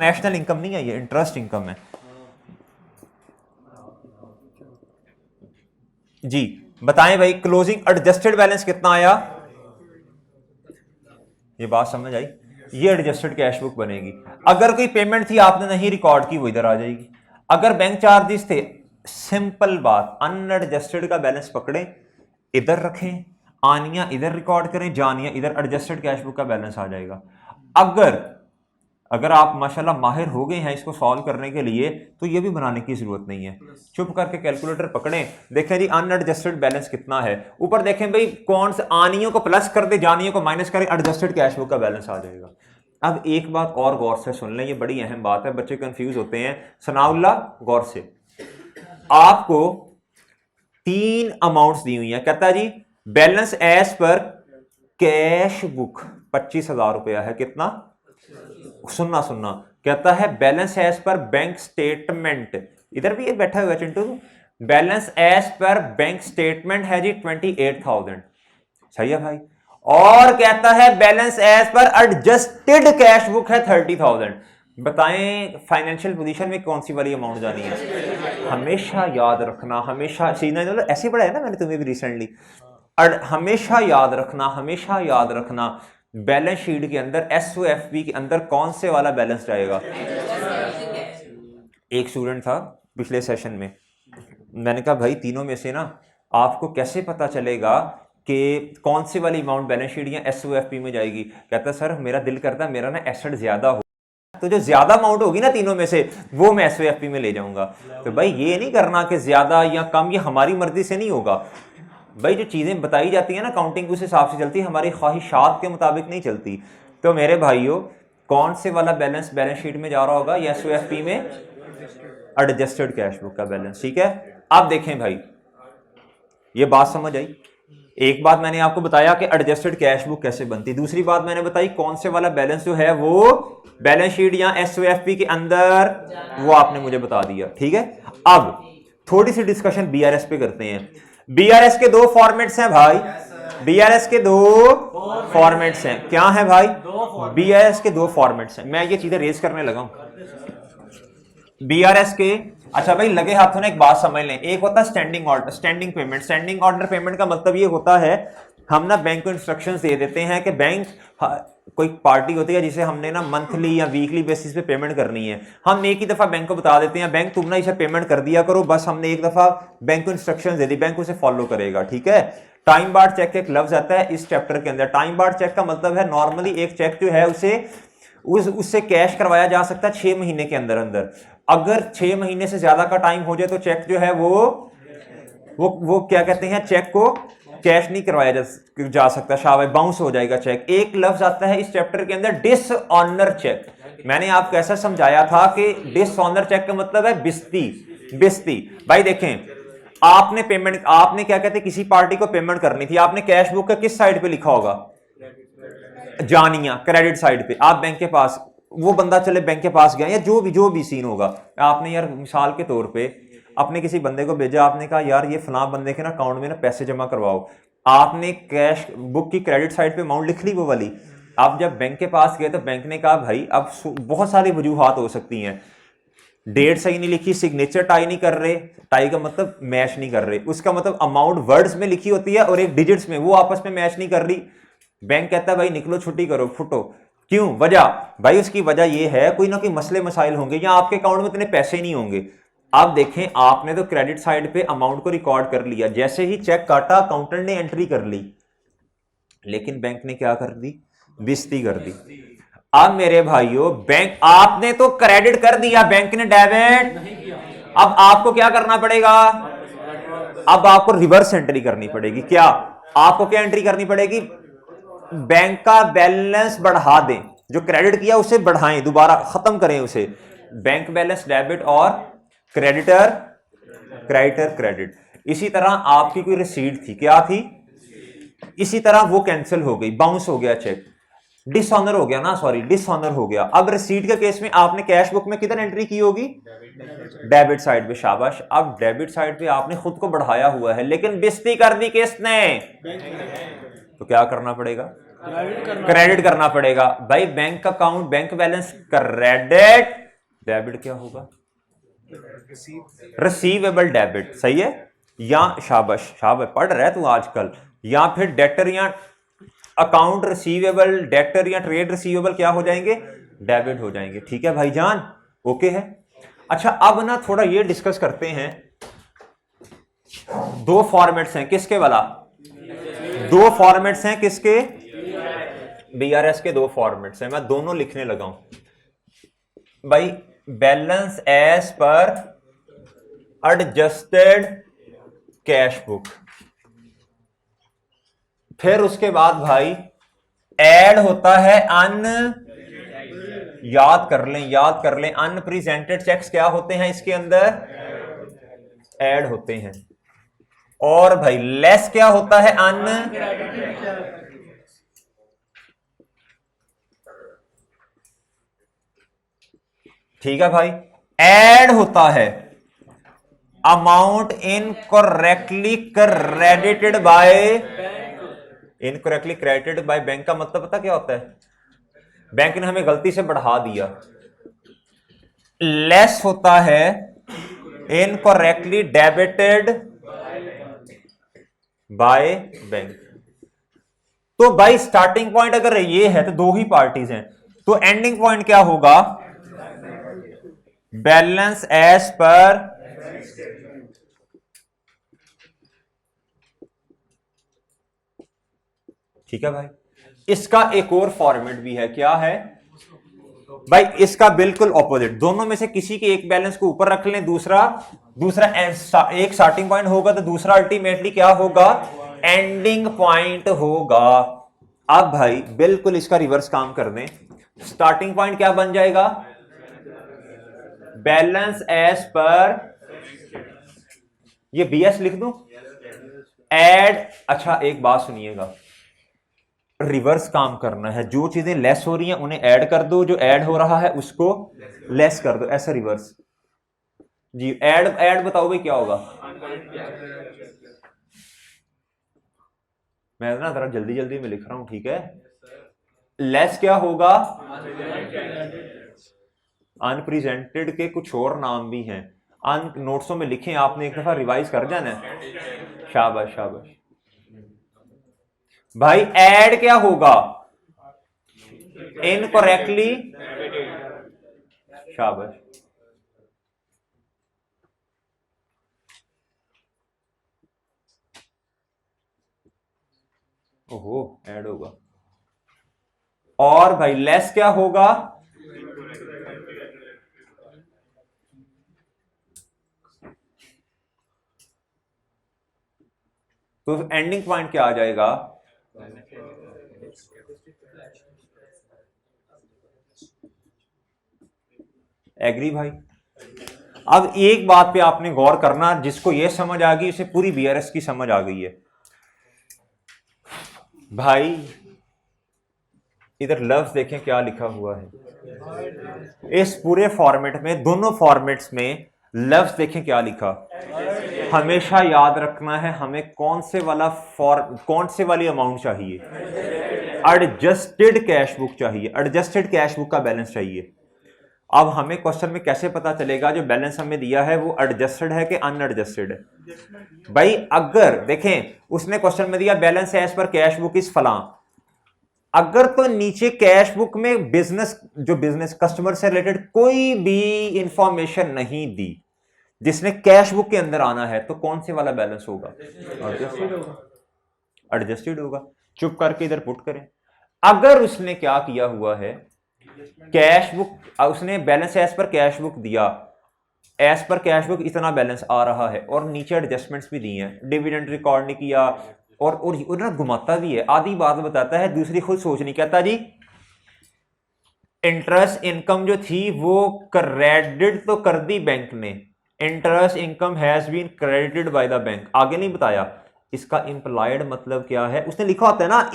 नेशनल इनकम नहीं है, ये इंटरेस्ट इनकम है जी। बताएं भाई, क्लोजिंग एडजस्टेड बैलेंस कितना आया? ये बात समझ आई? ये एडजस्टेड कैश बुक बनेगी। अगर कोई पेमेंट थी आपने नहीं रिकॉर्ड की, वो इधर आ जाएगी। अगर बैंक चार्जेस थे, सिंपल बात, अनएडजस्टेड का बैलेंस पकड़े, इधर रखें, आनियां इधर रिकॉर्ड करें, जानियां इधर, एडजस्टेड कैश बुक का बैलेंस आ जाएगा। अगर आप माशाल्लाह माहिर हो गए हैं इसको सॉल्व करने के लिए, तो ये भी बनाने की जरूरत नहीं है। चुप करके कैलकुलेटर पकड़ें, देखें जी अनएडजस्टेड बैलेंस कितना है। ऊपर देखें भाई, कौन से आनियों को प्लस कर दे, जानियों को माइनस करें, एडजस्टेड कैश बुक का बैलेंस आ जाएगा। अब एक बात और गौर से सुन लें, ये बड़ी अहम बात है, बच्चे कंफ्यूज होते हैं। सनाउल्लाह गौर से, आपको 3 अमाउंट्स दी हुई है। कहता है जी balance as per cash book 25,000 रुपया है। कितना? सुनना कहता है balance as per bank statement, इधर भी ये बैठा हुआ Chintu, balance as per bank statement है जी 28,000। सही है भाई? और कहता है balance as per adjusted cash book है 30,000। बताएं फाइनेंशियल पोजीशन में कौन सी वाली अमाउंट जानी है? हमेशा याद रखना, हमेशा सीना ऐसे पढ़ा है ना मैंने तुम्हें भी रिसेंटली। हमेशा याद रखना बैलेंस शीट के अंदर, एसओएफपी के अंदर कौन से वाला बैलेंस जाएगा। एक स्टूडेंट था पिछले सेशन में, मैंने कहा भाई तीनों में से ना आपको कैसे पता चलेगा कि कौन सी वाली अमाउंट बैलेंस शीट या एसओएफपी में जाएगी? कहता सर मेरा दिल करता है मेरा ना एसेट ज्यादा हो, तो जो ज्यादा अमाउंट होगी ना तीनों में से वो मैं एसओएफपी में ले जाऊंगा। तो भाई ये नहीं करना कि ज्यादा या कम, ये हमारी मर्जी से नहीं होगा भाई। जो चीजें बताई जाती है ना काउंटिंग उस हिसाब से चलती है, हमारी ख्वाहिशात के मुताबिक नहीं चलती। तो मेरे भाइयों, कौन से वाला बैलेंस शीट में जा रहा होगा? या एसओएफपी में एडजस्टेड कैश बुक का बैलेंस। ठीक है, अब देखें भाई, ये बात समझ आई? एक बात मैंने आपको बताया कि एडजस्टेड कैश बुक कैसे बनती, दूसरी बात मैंने बताई कौन से वाला बैलेंस जो है वो बैलेंस शीट या एसओएफपी के अंदर, वो आपने मुझे बता दिया। ठीक है, अब थोड़ी सी डिस्कशन बीआरएस पे करते हैं। बीआरएस के दो फॉर्मेट्स हैं भाई, बीआरएस के दो फॉर्मेट्स हैं। क्या है भाई? बीआरएस के दो फॉर्मेट्स हैं। मैं ये चीजें रेज करने लगा हूं बीआरएस के। अच्छा भाई, लगे हाथों ने एक बात समझ लें, एक होता है standing order, standing payment. Standing order payment का मतलब ये होता है हम ना बैंक को इंस्ट्रक्शंस दे देते हैं कि बैंक, कोई पार्टी होती है जिसे हमने ना मंथली या वीकली बेसिस पे पेमेंट करनी है, हम एक ही दफा बैंक को बता देते हैं बैंक तुम ना इसे पेमेंट कर दिया करो, बस हमने एक दफा बैंक को इंस्ट्रक्शंस दे दी, बैंक उसे फॉलो करेगा। ठीक है, टाइम बार्ड चेक एक लफ्ज आता है इस चैप्टर के अंदर। टाइम बार्ड चेक का मतलब है नॉर्मली एक चेक जो है उससे कैश करवाया जा सकता है 6 महीने के अंदर अंदर। अगर 6 महीने से ज्यादा का टाइम हो जाए तो चेक जो है वो क्या कहते हैं, चेक को कैश नहीं करवाया जा सकता, शाबाश, बाउंस हो जाएगा चेक। एक लफ्ज आता है इस चैप्टर के अंदर डिसऑनर चेक। मैंने आपको ऐसा समझाया था कि डिसऑनर चेक का मतलब है बिस्ती। भाई देखें, आपने क्या कहते हैं, किसी पार्टी को पेमेंट करनी थी, आपने कैश बुक का किस साइड पे लिखा होगा? जानिया, क्रेडिट साइड पे। आप बैंक के पास, वो बंदा चले बैंक के पास गया या जो भी सीन होगा, आपने यार मिसाल के तौर पे अपने किसी बंदे को भेजा, आपने कहा यार ये फलां बंदे के ना अकाउंट में ना पैसे जमा करवाओ, आपने कैश बुक की क्रेडिट साइड पे अमाउंट लिख ली वो वाली। आप जब बैंक के पास गए तो बैंक ने कहा भाई अब बहुत सारी वजूहात हो सकती हैं, डेट सही नहीं लिखी, सिग्नेचर टाई नहीं कर रहे, टाई का मतलब मैच नहीं कर रहे, उसका मतलब अमाउंट वर्ड्स में लिखी होती है और एक डिजिट्स में, वो आपस में मैच नहीं कर रही। बैंक कहता है भाई निकलो, छुट्टी करो, फुटो। क्यों? वजह भाई, उसकी वजह यह है कोई ना कोई मसले मसाइल होंगे या आपके अकाउंट में इतने पैसे नहीं होंगे। आप देखें, आपने तो क्रेडिट साइड पे अमाउंट को रिकॉर्ड कर लिया, जैसे ही चेक काटा अकाउंटेंट ने एंट्री कर ली, लेकिन बैंक ने क्या कर दी? बिस्ती कर दी। अब मेरे भाइयों, बैंक, आपने तो क्रेडिट कर दिया, बैंक ने डेबिट, अब आपको क्या करना पड़ेगा? अब आपको रिवर्स एंट्री करनी पड़ेगी। क्या आपको क्या एंट्री करनी पड़ेगी? बैंक का बैलेंस बढ़ा दें, जो क्रेडिट किया उसे बढ़ाएं, दोबारा खत्म करें उसे। बैंक बैलेंस डेबिट और क्रेडिटर क्रेडिट। इसी तरह आपकी कोई रिसीट थी, क्या थी? इसी तरह वो कैंसिल हो गई, बाउंस हो गया चेक, डिसऑनर हो गया ना, सॉरी डिसऑनर हो गया। अब रिसीट के केस में आपने कैश बुक में किधर एंट्री की होगी? डेबिट साइड पे, शाबाश। अब डेबिट साइड पे आपने खुद को बढ़ाया हुआ है, लेकिन बिस्ती कर दी किसने? तो क्या करना पड़ेगा? क्रेडिट करना पड़ेगा। भाई bank account, bank balance credit, debit क्या होगा? Receivable debit. सही है, या शाबाश पढ़ रहा है तू आजकल। या फिर डेटर या अकाउंट रिसीवेबल, डेटर या ट्रेड रिसीवेबल क्या हो जाएंगे? डेबिट हो जाएंगे। ठीक है भाईजान, ओके है। अच्छा, अब ना थोड़ा ये डिस्कस करते हैं, दो फॉर्मेट्स हैं किसके वाला? दो फॉर्मेट्स हैं किसके? बीआरएस के दो फॉर्मेट्स हैं, मैं दोनों लिखने लगा हूं भाई। Balance as per adjusted cash book, फिर उसके बाद भाई ऐड होता है याद कर लें अनप्रेजेंटेड चेक्स क्या होते हैं इसके अंदर? ऐड होते हैं। और भाई लेस क्या होता है? ठीक है भाई, ऐड होता है amount incorrectly credited by bank का मतलब पता क्या होता है? बैंक ने हमें गलती से बढ़ा दिया। लेस होता है इनकरेक्टली डेबिटेड बाय बैंक। तो भाई स्टार्टिंग पॉइंट अगर ये है तो दो ही पार्टीज हैं, तो एंडिंग पॉइंट क्या होगा? बैलेंस एज पर ठीक है भाई। इसका एक और फॉर्मेट भी है, क्या है भाई? इसका बिल्कुल ऑपोजिट। दोनों में से किसी के एक बैलेंस को ऊपर रख लें, दूसरा एक स्टार्टिंग पॉइंट होगा तो दूसरा अल्टीमेटली क्या होगा? एंडिंग पॉइंट होगा। अब भाई बिल्कुल इसका रिवर्स काम कर दें, स्टार्टिंग पॉइंट क्या बन जाएगा? बैलेंस एज पर, ये बीएस लिख दूं? ऐड, अच्छा एक बात सुनिएगा, रिवर्स काम करना है, जो चीजें लेस हो रही हैं उन्हें ऐड कर दो, जो ऐड हो रहा है उसको लेस कर दो, ऐसा रिवर्स जी। ऐड ऐड बताओ भाई क्या होगा, मैं ना जरा जल्दी जल्दी में लिख रहा हूं, ठीक है। लेस क्या होगा, अनप्रेजेंटेड के कुछ और नाम भी हैं, अन नोट्सों में लिखें, आपने एक दफा रिवाइज कर जाना है। शाबाश शाबाश भाई। ऐड क्या होगा, इनकरेक्टली, शाबाश। ओहो, ऐड होगा। और भाई लेस क्या होगा, तो एंडिंग पॉइंट क्या आ जाएगा, एग्री भाई। अब एक बात पे आपने गौर करना, जिसको यह समझ आ गई उसे पूरी बीआरएस की समझ आ गई है भाई। इधर लफ्ज देखें क्या लिखा हुआ है, इस पूरे फॉर्मेट में, दोनों फॉर्मेट्स में लफ्ज देखें क्या लिखा। हमेशा याद रखना है हमें कौन से वाली अमाउंट चाहिए, एडजस्टेड कैश बुक चाहिए, एडजस्टेड कैश बुक का बैलेंस चाहिए। अब हमें क्वेश्चन में कैसे पता चलेगा जो बैलेंस हमें दिया है वो एडजस्टेड है कि अनएडजस्टेड है। भाई अगर देखें उसने क्वेश्चन में दिया balance as per cash book is फलां, अगर तो नीचे कैश बुक में बिजनेस कस्टमर से रिलेटेड कोई भी इंफॉर्मेशन नहीं दी जिसने कैश बुक के अंदर आना है, तो कौन से वाला बैलेंस होगा, एडजस्टेड होगा, एडजस्टेड होगा। चुप करके इधर पुट करें। अगर उसने क्या किया हुआ है, कैश बुक, उसने balance as per cash book दिया, एज पर कैश बुक इतना बैलेंस आ रहा है और नीचे एडजस्टमेंट्स भी दी हैं, डिविडेंड रिकॉर्ड नहीं किया, और ना घुमाता भी है, आधी बात बताता है दूसरी खुद सोच नहीं, कहता जी इंटरेस्ट इनकम जो थी वो क्रेडिट तो कर दी बैंक ने, interest income has been credited by the bank, आगे नहीं बताया। इसका इंप्लाइड मतलब क्या है, उसने लिखा होता है ना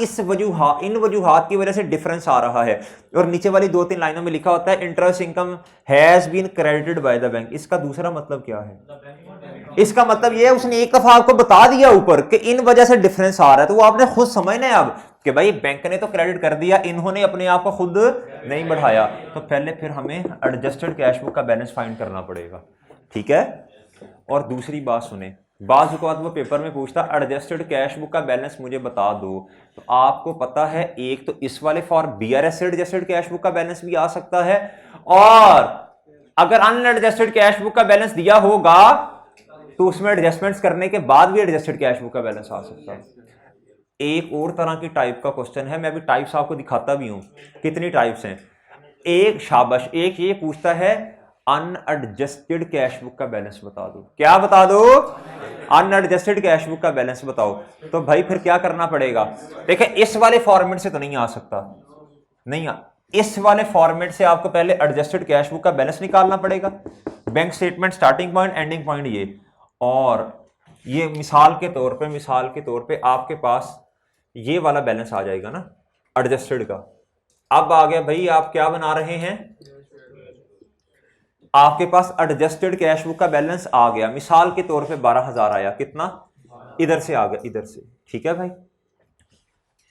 इन वजूहात की वजह से डिफरेंस आ रहा है, और नीचे वाली 2-3 लाइनों में लिखा होता है interest income has been credited by the bank. इसका दूसरा मतलब क्या है, इसका मतलब यह है उसने एक दफा आपको बता दिया ऊपर कि इन वजह से डिफरेंस आ रहा है, तो वो आपने खुद समझना है अब कि भाई बैंक ने तो क्रेडिट कर दिया, इन्होंने अपने आप को खुद नहीं बढ़ाया, तो पहले फिर हमें एडजस्टेड कैश बुक का बैलेंस फाइंड करना पड़ेगा, ठीक है। और दूसरी बात सुने, बाज़ औक़ात वो पेपर में पूछता एडजस्टेड कैश बुक का बैलेंस मुझे बता दो, तो आपको पता है एक तो इस वाले फॉर बीआरएस से एडजस्टेड कैश बुक का बैलेंस भी आ सकता है, और अगर अनएडजस्टेड कैश बुक का बैलेंस दिया होगा तो उसमें एडजस्टमेंट्स करने के बाद भी एडजस्टेड कैश बुक का बैलेंस आ सकता है। एक और तरह की टाइप का क्वेश्चन है, मैं अभी टाइप्स आपको दिखाता भी हूं कितनी टाइप्स हैं। एक शाबाश, एक ये पूछता है अनएडजस्टेड कैश बुक का बैलेंस बता दो, क्या बता दो, अनएडजस्टेड कैश बुक का बैलेंस बताओ। तो भाई फिर क्या करना पड़ेगा, देखिए इस वाले फॉर्मेट से तो नहीं आ सकता, इस वाले फॉर्मेट से आपको पहले एडजस्टेड कैश बुक का बैलेंस निकालना पड़ेगा, bank statement starting point ending point ये, और ये मिसाल के तौर पे आपके पास ये वाला बैलेंस आ जाएगा ना एडजस्टेड का। अब आ गया भाई, आप क्या बना रहे हैं, आपके पास एडजस्टेड कैश बुक का बैलेंस आ गया, मिसाल के तौर पे 12,000 आया, कितना, इधर से आ गया, इधर से, ठीक है भाई।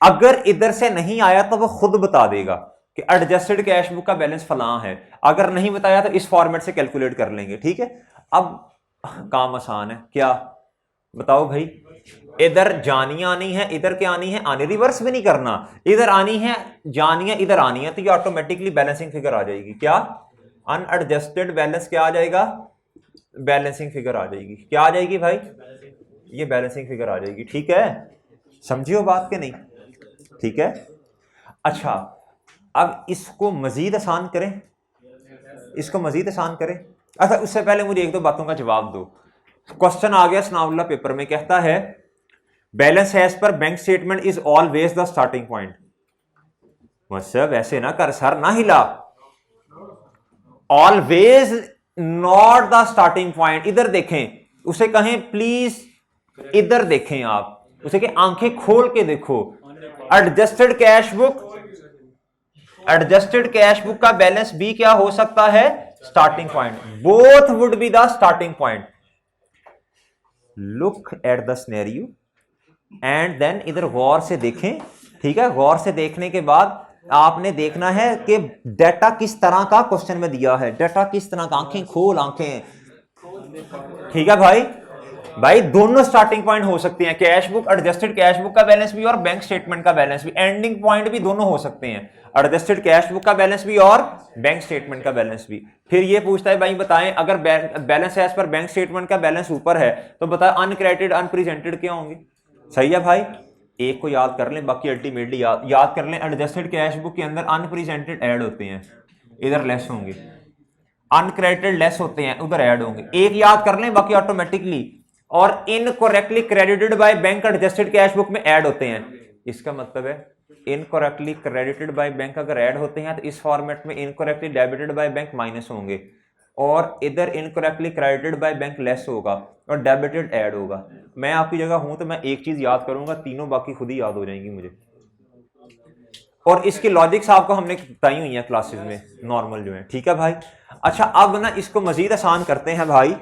अगर इधर से नहीं आया तो वो खुद बता देगा कि एडजस्टेड कैश बुक का बैलेंस फलां है, अगर नहीं बताया तो इस फॉर्मेट से कैलकुलेट कर लेंगे, ठीक है। अब काम आसान है, क्या बताओ भाई, इधर जानी आनी है, इधर क्या आनी है, आनी, रिवर्स भी नहीं करना, इधर आनी है जानी है, इधर आनी है, तो ये ऑटोमेटिकली बैलेंसिंग फिगर आ जाएगी, क्या, अनएडजस्टेड बैलेंस क्या आ जाएगा, बैलेंसिंग फिगर आ जाएगी, क्या आ जाएगी भाई, ये बैलेंसिंग फिगर आ जाएगी, ठीक है। समझियो बात के नहीं, ठीक है। अच्छा अब इसको मजीद आसान करें, इसको मजीद आसान करें। अच्छा उससे पहले मुझे एक दो बातों का जवाब दो। क्वेश्चन आ गया सनाउल्लाह पेपर में, कहता है balance as per bank statement is always the starting point. मतलब ऐसे ना कर, सर ना हिला, always not the starting point. इधर देखें, उसे कहें प्लीज इधर देखें आप उसे कि आंखें खोल के देखो, adjusted cash book, adjusted cash book का बैलेंस भी क्या हो सकता है, starting point, both would be the starting point. Look at the scenario and then इधर गौर से देखें, ठीक है। गौर से देखने के बाद आपने देखना है कि डाटा किस तरह का क्वेश्चन में दिया है, डाटा किस तरह का, आंखें खोल आंखें, ठीक है भाई। भाई दोनों स्टार्टिंग पॉइंट हो सकते हैं, cash book, adjusted cash book का बैलेंस भी और बैंक स्टेटमेंट का बैलेंस भी, एंडिंग पॉइंट भी दोनों हो सकते हैं, एडजस्टेड कैश बुक का बैलेंस भी और बैंक स्टेटमेंट का बैलेंस भी। फिर ये पूछता है भाई बताएं अगर balance as per bank statement का बैलेंस ऊपर है तो बताएं अनक्रेडिटेड अनप्रेजेंटेड क्या होंगे। सही है भाई, एक को याद कर लें, बाकी अल्टीमेटली याद कर लें। एडजस्टेड कैश बुक के अंदर अनप्रेजेंटेड ऐड होते हैं, इधर लेस होंगे, अनक्रेडिटेड लेस होते हैं, उधर ऐड होंगे। एक याद कर लें, बाकी ऑटोमेटिकली, और incorrectly credited by bank adjusted cash book में ऐड होते हैं। इसका मतलब है इनकरेक्टली क्रेडिटेड बाय बैंक अगर ऐड होते हैं तो इस फॉर्मेट में incorrectly debited by bank minus होंगे, और इधर incorrectly credited by bank less होगा और डेबिटेड ऐड होगा। मैं आपकी जगह हूं तो मैं एक चीज याद करूंगा, तीनों बाकी खुद ही याद हो जाएंगी मुझे। और इसकी लॉजिक्स आपको हमने बताई हुई है क्लासेस में, नॉर्मल जो है, ठीक है भाई। अच्छा अब ना इसको मजीद आसान करते हैं भाई,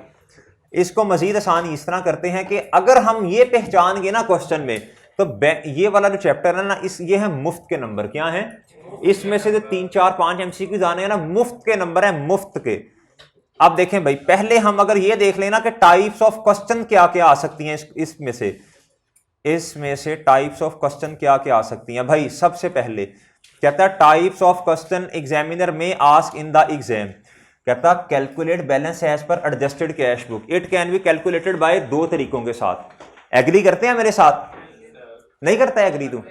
इसको मजीद आसान इस तरह करते हैं कि अगर हम ये पहचान गए ना क्वेश्चन में, तो ये वाला जो चैप्टर है ना, ये है मुफ्त के नंबर। क्या है इसमें से जो 3 4 5 एमसीक्यूज आने हैं ना, मुफ्त के नंबर है, मुफ्त के। अब देखें भाई, पहले हम अगर ये देख लेना कि टाइप्स ऑफ क्वेश्चन क्या क्या आ सकती हैं इसमें से टाइप्स ऑफ क्वेश्चन क्या क्या आ सकती हैं भाई। सबसे पहले कहता है टाइप्स ऑफ क्वेश्चन एग्जामिनर में आस्क इन द एग्जाम, कहता calculate balance as per adjusted cash book, it can be calculated by 2 तरीकों के साथ। एग्री करते हैं मेरे साथ, नहीं करता है एग्री तू?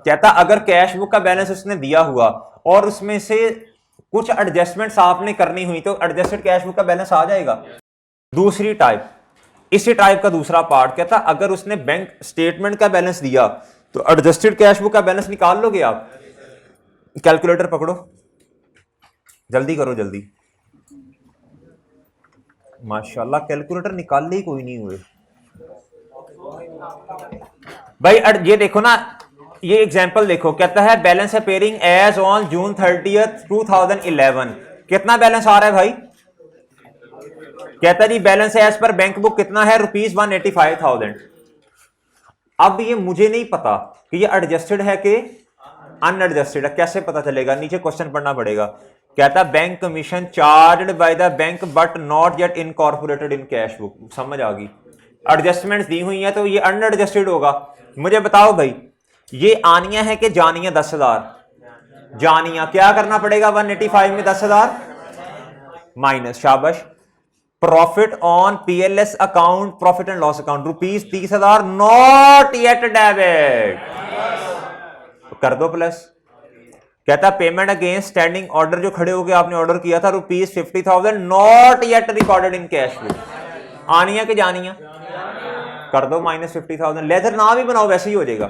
कहता अगर कैश बुक का बैलेंस उसने दिया हुआ और उसमें से कुछ एडजस्टमेंट्स आपने करनी हुई तो एडजस्टेड कैश बुक का बैलेंस आ जाएगा। दूसरी टाइप, इसी टाइप का दूसरा पार्ट कहता अगर उसने बैंक स्टेटमेंट का बैलेंस दिया तो एडजस्टेड कैश बुक का बैलेंस निकाल लोगे आप। कैलकुलेटर पकड़ो, जल्दी करो जल्दी, माशाल्लाह कैलकुलेटर निकाल ही कोई नहीं हुए भाई। ये देखो ना, ये एग्जांपल देखो, कहता है balance appearing as on June 30th 2011, कितना बैलेंस आ रहा है भाई? कहता है जी balance as per bank book कितना है, ₹185,000। अब ये मुझे नहीं पता कि ये एडजस्टेड है कि अनएडजस्टेड है, कैसे पता चलेगा? नीचे क्वेश्चन पढ़ना पड़ेगा। कहता है bank commission charged bye the bank but not yet incorporated in cash book. समझ आ गई, एडजस्टमेंट्स दी हुई हैं तो ये अनएडजस्टेड होगा। मुझे बताओ भाई, ये आनिया है कि जानिया? 10,000 जानिया, क्या करना पड़ेगा 185 में 10,000 माइनस, शाबाश। Profit on PLS account, profit and loss account, ₹30,000 not yet debit, कर दो प्लस। कहता पेमेंट अगेंस्ट स्टैंडिंग ऑर्डर, जो खड़े होकर आपने ऑर्डर किया था, ₹50,000 not yet recorded in cash book. आनिया के जानिया, कर दो -50,000। लेजर ना भी बनाओ वैसे ही हो जाएगा।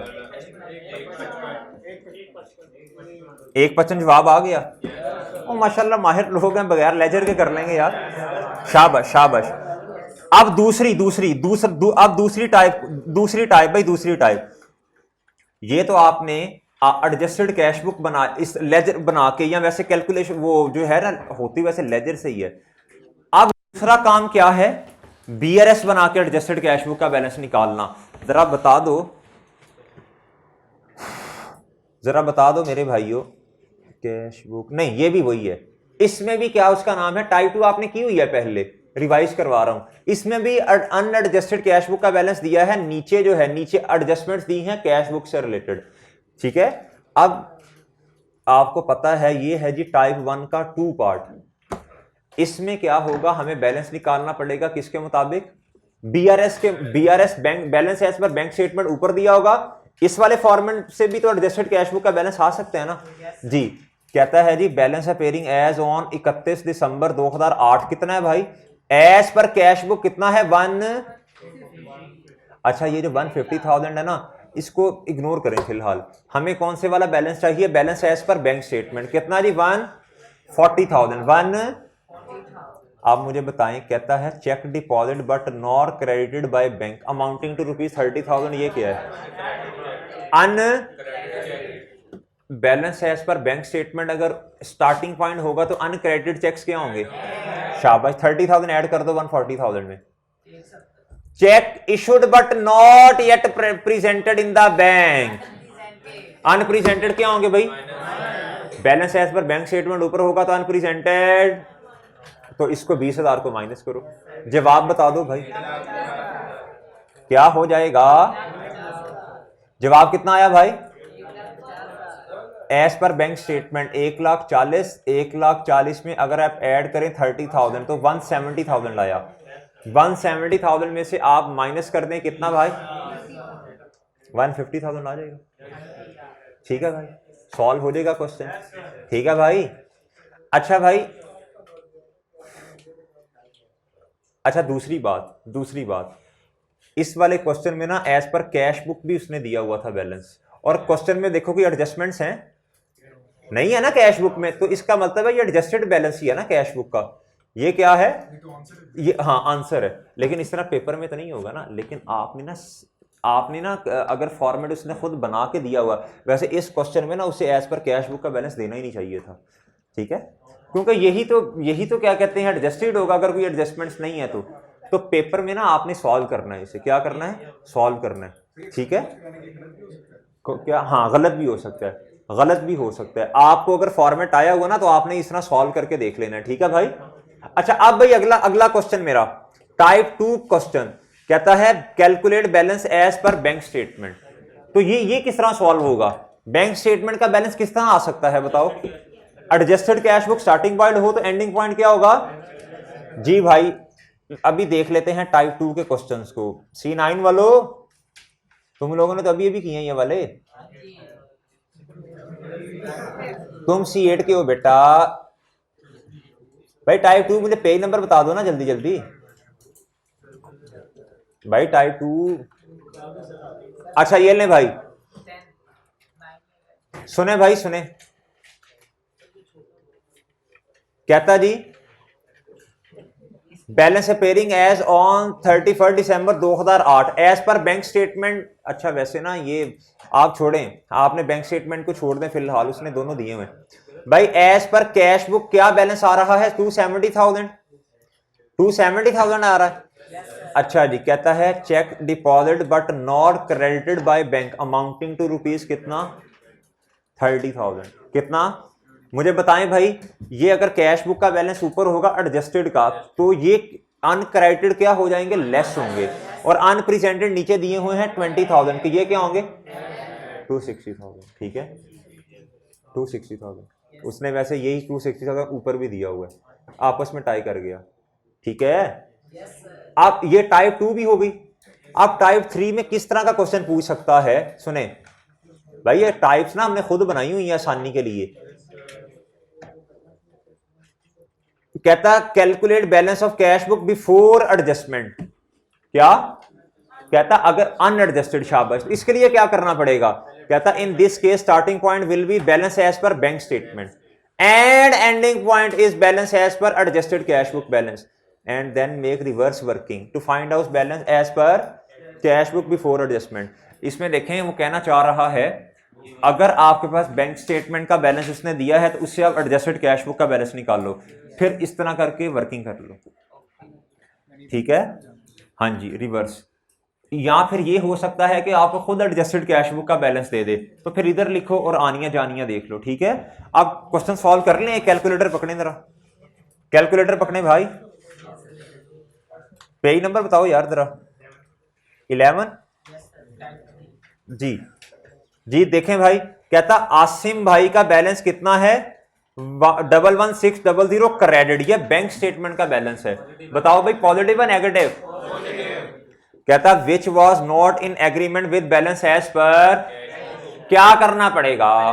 1% जवाब आ गया। ओ माशाल्लाह माहिर लोग हैं, बगैर लेजर के कर लेंगे यार, शाबाश शाबाश। अब दूसरी टाइप, ये तो आपने एडजस्टेड कैश बुक बना, इस लेजर बना के, या वैसे कैलकुलेशन वो जो है ना होती वैसे लेजर से ही है। अब दूसरा काम क्या है, बीआरएस बना के एडजस्टेड कैश बुक का बैलेंस निकालना। जरा बता दो मेरे भाइयों, कैश बुक नहीं, ये भी वही है। इसमें भी क्या उसका नाम है, टाइप 2 आपने की हुई है पहले, रिवाइज करवा रहा हूं। इसमें भी अनएडजस्टेड कैश बुक का बैलेंस दिया है, नीचे जो है नीचे एडजस्टमेंट्स दी हैं कैश बुक से रिलेटेड, ठीक है। अब आपको पता है ये है जी टाइप 1 का 2 पार्ट। इसमें क्या होगा, हमें बैलेंस निकालना पड़ेगा किसके मुताबिक, BRS bank balance as per bank statement ऊपर दिया होगा, इस वाले फॉर्मेट से भी तो एडजस्टेड कैश बुक का बैलेंस आ सकते हैं ना जी। कहता है जी balance appearing as on 31 December 2008 कितना है भाई, एज पर कैश बुक कितना है 1। अच्छा ये जो 150,000 है ना, इसको इग्नोर करें फिलहाल, हमें कौन से वाला बैलेंस चाहिए, balance as per bank statement कितना जी 140,000। आप मुझे बताएं, कहता है cheque deposit but not credited by bank amounting to ₹30,000, ये क्या है? अन balance as per bank statement. अगर स्टार्टिंग पॉइंट होगा तो अनक्रेडिटेड चेक्स क्या होंगे? शाबाश, 30,000 ऐड कर दो 140,000 में। Cheque issued but not yet presented in the bank, unpresented क्या होंगे भाई? Balance as per bank statement ऊपर होगा तो अनप्रेजेंटेड, तो इसको 20,000 को माइनस करो। जवाब बता दो भाई, क्या हो जाएगा? जवाब कितना आया भाई? एज पर बैंक स्टेटमेंट 1,40,000, 1,40,000 में अगर आप ऐड करें 30,000 तो 170,000 लाया। 170,000 में से आप माइनस कर दें कितना भाई? 150,000 आ जाएगा। ठीक है भाई, सॉल्व हो जाएगा क्वेश्चन। ठीक है भाई। अच्छा भाई, अच्छा दूसरी बात, इस वाले क्वेश्चन में ना एज पर कैश बुक भी उसने दिया हुआ था बैलेंस, और क्वेश्चन में देखो कि एडजस्टमेंट्स हैं नहीं है ना कैश बुक में, तो इसका मतलब है ये एडजस्टेड बैलेंस ही है ना कैश बुक का। ये क्या है? ये हाँ आंसर है, लेकिन इस तरह पेपर में तो नहीं होगा ना। लेकिन आपने ना अगर फॉर्मेट उसने खुद बना के दिया हुआ, वैसे इस क्वेश्चन में ना उसे एज पर कैश बुक का बैलेंस देना ही नहीं चाहिए था। ठीक है, क्योंकि यही तो क्या कहते हैं, एडजस्टेड होगा। अगर कोई एडजस्टमेंट्स नहीं है तो पेपर में ना आपने सॉल्व करना है, इसे क्या करना है? सॉल्व करना है। ठीक है, क्या? हाँ, गलत भी हो सकता है, आपको अगर फॉर्मेट आया हुआ ना तो आपने इस तरह सॉल्व करके देख लेना है। ठीक है भाई। अच्छा, अब भाई अगला क्वेश्चन मेरा टाइप 2 क्वेश्चन कहता है calculate balance as per bank statement. तो ये किस तरह सॉल्व होगा? बैंक स्टेटमेंट का बैलेंस किस तरह आ सकता है बताओ? Adjusted cash book starting point हो तो एंडिंग पॉइंट क्या होगा? जी भाई, अभी देख लेते हैं टाइप 2 के क्वेश्चंस को। C9 वालों, तुम लोगों ने तो अभी किए हैं ये वाले, तुम C8 के हो बेटा। भाई टाइप 2 मुझे पेज नंबर बता दो ना जल्दी जल्दी भाई। टाइप 2, अच्छा ये ले भाई, सुने भाई सुने, कहता जी balance appearing as on 31 December 2008 as per bank statement. अच्छा वैसे ना ये आप छोड़ें, आपने बैंक स्टेटमेंट को छोड़ दें फिलहाल, उसने दोनों दिए हुए भाई। एज पर कैश बुक क्या बैलेंस आ रहा है? 270,000 आ रहा है। अच्छा जी, कहता है cheque deposit but not credited by bank amounting to rupees कितना? 30,000। कितना मुझे बताएं भाई। ये अगर कैश बुक का बैलेंस ऊपर होगा एडजस्टेड का, तो ये अनक्रेडिटेड क्या हो जाएंगे? लेस होंगे। और अनप्रेजेंटेड नीचे दिए हुए हैं 20,000 के, ये क्या होंगे? 260,000। ठीक है, 260,000। उसने वैसे यही 260,000 ऊपर भी दिया हुआ है, आपस में टाई कर गया। ठीक है, आप ये टाइप 2 भी हो गई। आप टाइप 3 में किस तरह का क्वेश्चन पूछ सकता है? सुने भाई, ये टाइप्स ना हमने खुद बनाई हुई है आसानी के लिए। कहता calculate balance of cash book before adjustment. क्या कहता? अगर अनएडजस्टेड, शाबाश। इसके लिए क्या करना पड़ेगा? कहता in this case starting point will be balance as per bank statement and ending point is balance as per adjusted cash book balance, and then make reverse working to find out balance as per cash book before adjustment. इसमें देखें वो कहना चाह रहा है अगर आपके पास बैंक स्टेटमेंट का बैलेंस उसने दिया है तो उससे आप एडजस्टेड कैश बुक का बैलेंस निकाल लो, फिर इस तरह करके वर्किंग कर लो। ठीक है, हाँ जी, रिवर्स। या फिर ये हो सकता है कि आपको खुद एडजस्टेड कैश बुक का बैलेंस दे दे, तो फिर इधर लिखो और आनियां जानियां देख लो। ठीक है, अब क्वेश्चन सॉल्व कर लें। कैलकुलेटर पकड़े जरा, कैलकुलेटर पकड़े भाई। पेज नंबर बताओ यार जरा। 11 जी जी, देखें भाई। कहता आसिम भाई का बैलेंस कितना है? 11600 क्रेडिट। ये बैंक स्टेटमेंट का बैलेंस है। बताओ भाई पॉजिटिव या नेगेटिव? कहता which was not in agreement with balance as per. क्या करना पड़ेगा?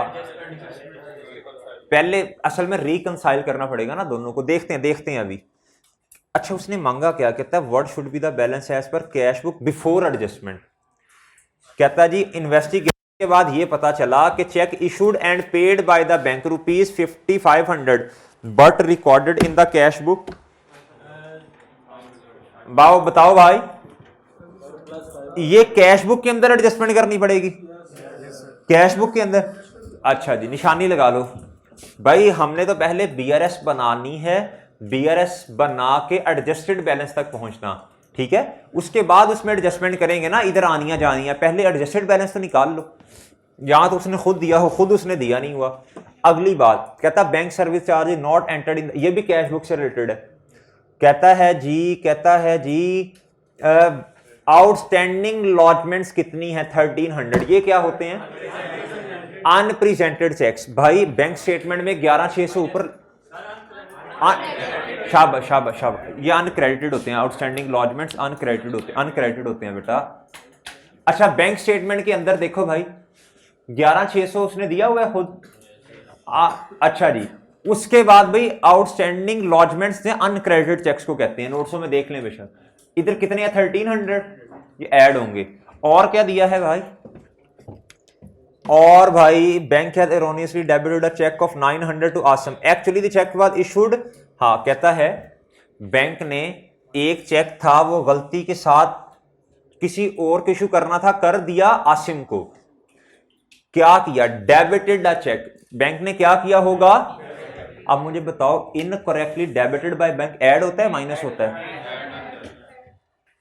पहले असल में रिकंसाइल करना पड़ेगा ना दोनों को। देखते हैं अभी। अच्छा, उसने मांगा क्या? कहता है what should be the balance as per cash book before adjustment. कहता जी इन्वेस्टिगेशन के बाद ये पता चला कि cheque issued and paid by the bank ₹5500 but recorded in the cash book बताओ भाई, ये कैश बुक के अंदर एडजस्टमेंट करनी पड़ेगी, कैश बुक के अंदर। अच्छा जी, निशानी लगा लो भाई। हमने तो पहले बीआरएस बनानी है, बीआरएस बना के एडजस्टेड बैलेंस तक पहुंचना, ठीक है। उसके बाद उसमें एडजस्टमेंट करेंगे ना, इधर आनियां जानियां, पहले एडजस्टेड बैलेंस तो निकाल लो। यहां तो उसने खुद दिया हो, खुद उसने दिया नहीं हुआ। अगली बात कहता bank service charge not entered in, ये भी कैश बुक से रिलेटेड है। कहता है जी आउटस्टैंडिंग लॉजमेंट्स कितनी है 1300। ये क्या होते हैं? Unpresented cheques. भाई बैंक स्टेटमेंट में 11600 ऊपर, शाबाश शाबाश शाबाश, ये अनक्रेडिटेड होते हैं। आउटस्टैंडिंग लॉजमेंट्स अनक्रेडिटेड होते हैं बेटा। अच्छा, बैंक स्टेटमेंट के अंदर देखो भाई, 11600 उसने दिया हुआ है खुद। अच्छा जी, उसके बाद भाई आउटस्टैंडिंग लॉजमेंट्स से अनक्रेडिटेड चेक्स को कहते हैं, नोट्सों में देख लें बेशक। इधर कितने हैं? 1300, ये ऐड होंगे। और क्या दिया है भाई? और भाई bank has erroneously debited a cheque of 900 to आसम, actually the cheque was issued. हाँ, कहता है बैंक ने एक चेक था वो गलती के साथ किसी और को इशू करना था, कर दिया आसिम को। क्या किया? Debited a check. बैंक ने क्या किया होगा? अब मुझे बताओ, incorrectly debited by bank add होता है माइनस होता है?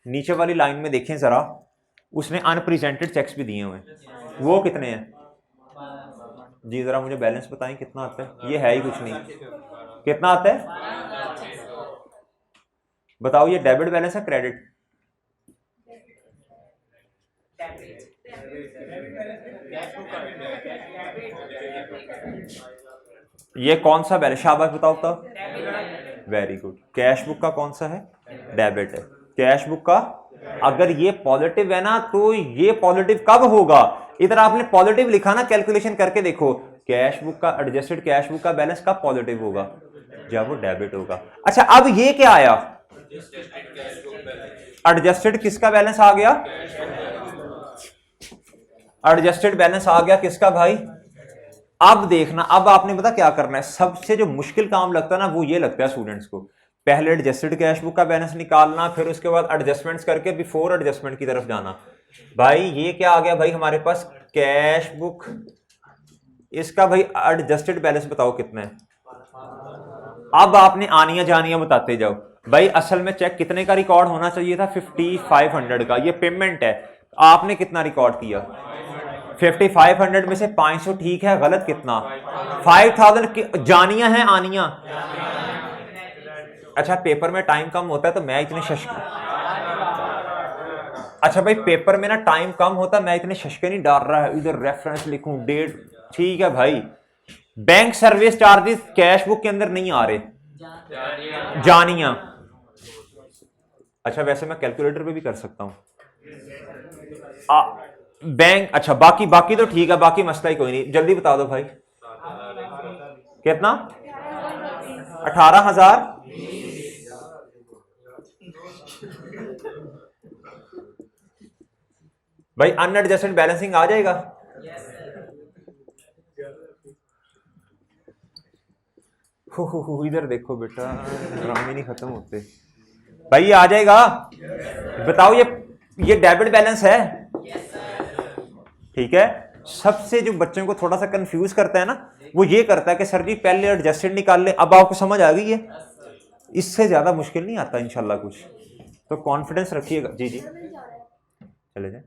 नीचे वाली लाइन में देखें जरा, उसने अनप्रेजेंटेड चेक्स भी दिए हुए हैं, वो कितने हैं जी? जरा मुझे बैलेंस बताएं कितना आता है? ये है ही कुछ नहीं, कितना आता है बताओ? ये डेबिट बैलेंस है क्रेडिट? ये कौन सा बैलेंस? शाबाश बताओ तो। Very good. कैश बुक का कौन सा है? डेबिट है। कैश बुक का अगर ये पॉजिटिव है ना, तो ये पॉजिटिव कब होगा? इधर आपने पॉजिटिव लिखा ना, कैलकुलेशन करके देखो, कैश बुक का एडजस्टेड कैश बुक का बैलेंस कब पॉजिटिव होगा? जब वो डेबिट होगा। अच्छा, अब ये क्या आया? एडजस्टेड किसका बैलेंस आ गया? एडजस्टेड बैलेंस आ गया किसका भाई? अब देखना, अब आपने पता क्या करना है? सबसे जो मुश्किल काम लगता है ना, वो ये लगता है स्टूडेंट्स को, पहले एडजस्टेड कैश बुक का बैलेंस निकालना, फिर उसके बाद एडजस्टमेंट्स करके बिफोर एडजस्टमेंट की तरफ जाना। भाई ये क्या आ गया भाई हमारे पास? कैश बुक, इसका भाई एडजस्टेड बैलेंस बताओ कितना है? अब आपने आनियां जानियां बताते जाओ। भाई असल में चेक कितने का रिकॉर्ड होना चाहिए था? 5500 का। ये पेमेंट है, आपने कितना रिकॉर्ड किया? 5500 में से 500 ठीक है, गलत कितना? 5000 जानियां हैं आनियां? अच्छा, पेपर में टाइम कम होता है तो मैं इतने अच्छा भाई पेपर में ना टाइम कम होता, मैं इतने शशके नहीं डाल रहा है, इधर रेफरेंस लिखूं, डेट, ठीक है भाई। Bank service charges cash book के अंदर नहीं आ रहे, जानियां। अच्छा, वैसे मैं कैलकुलेटर पे भी कर सकता हूं बैंक। अच्छा, बाकी तो ठीक है, बाकी मसला ही कोई नहीं। जल्दी बता दो भाई, कितना? 18,000। भाई अनएडजस्टेड बैलेंसिंग आ जाएगा? इधर देखो बेटा, ड्रामे नहीं खत्म होते भाई। ये आ जाएगा? बताओ, ये डेबिट बैलेंस है, ठीक है। सबसे जो बच्चों को थोड़ा सा कंफ्यूज करता है ना, वो ये करता है कि सर जी पहले एडजस्टेड निकाल ले। अब आपको समझ आ गई है, इससे ज्यादा मुश्किल नहीं आता इंशाल्लाह कुछ, तो कॉन्फिडेंस रखिएगा। जी जी चले जाए।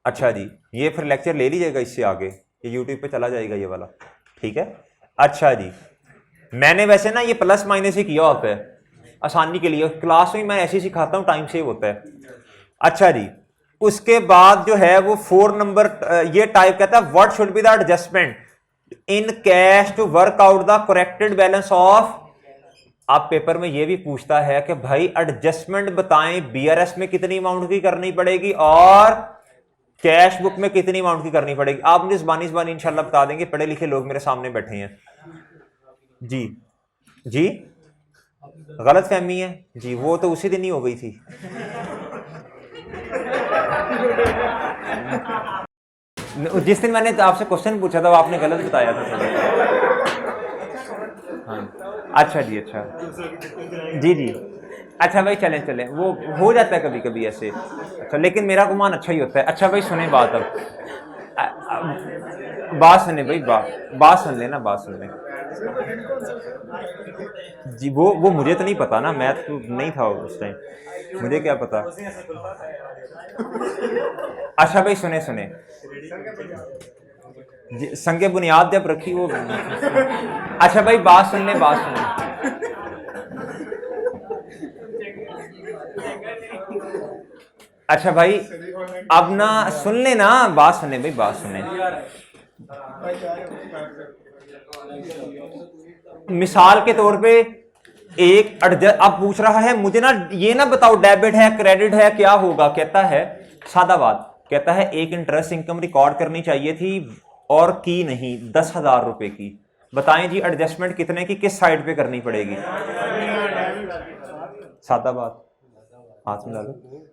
अच्छा जी, ये फिर लेक्चर ले लीजिएगा इससे आगे, ये यूट्यूब पे चला जाएगा ये वाला, ठीक है। अच्छा जी, मैंने वैसे ना ये प्लस माइनस ही किया होता है आसानी के लिए, क्लास में मैं ऐसे ही सिखाता हूँ, टाइम सेव होता है। अच्छा जी, उसके बाद जो है वो 4 नंबर ये टाइप कहता है what should be the adjustment in cash to work out the corrected balance of. आप पेपर में ये भी पूछता है कि भाई एडजस्टमेंट बताएं, बीआरएस में कितनी अमाउंट की करनी पड़ेगी और कैश बुक में कितनी अमाउंट की करनी पड़ेगी। आप मुझे ज़बानी इंशाल्लाह बता देंगे, पढ़े लिखे लोग मेरे सामने बैठे हैं। जी जी, गलत फहमी है जी, वो तो उसी दिन ही हो गई थी। जिस दिन मैंने आपसे क्वेश्चन पूछा था, वो आपने गलत बताया था। हाँ, अच्छा जी, अच्छा जी जी। अच्छा भाई चलें चलें, वो हो जाता है कभी कभी ऐसे। अच्छा लेकिन मेरा गुमान अच्छा ही होता है। अच्छा भाई सुने बात, अब बात सुने भाई, बात सुन लेना, बात सुन ले जी। वो मुझे तो नहीं पता ना, मैं तो नहीं था उस टाइम, मुझे क्या पता। अच्छा भाई सुने सुने जी, संगे बुनियाद जब रखी वो। अच्छा भाई बात सुन ले, बात सुन ले। अच्छा भाई अब ना सुन ले ना, बात सुने भाई, बात सुने। मिसाल के तौर पे एक एडजस्ट अब पूछ रहा है मुझे ना, ये ना बताओ डेबिट है क्रेडिट है क्या होगा। कहता है सादा बात, कहता है एक इंटरेस्ट इनकम रिकॉर्ड करनी चाहिए थी और की नहीं, 10,000 रुपए की। बताएं जी एडजस्टमेंट कितने की किस साइड पे करनी पड़ेगी। सादा बात, हाथ में ला लो।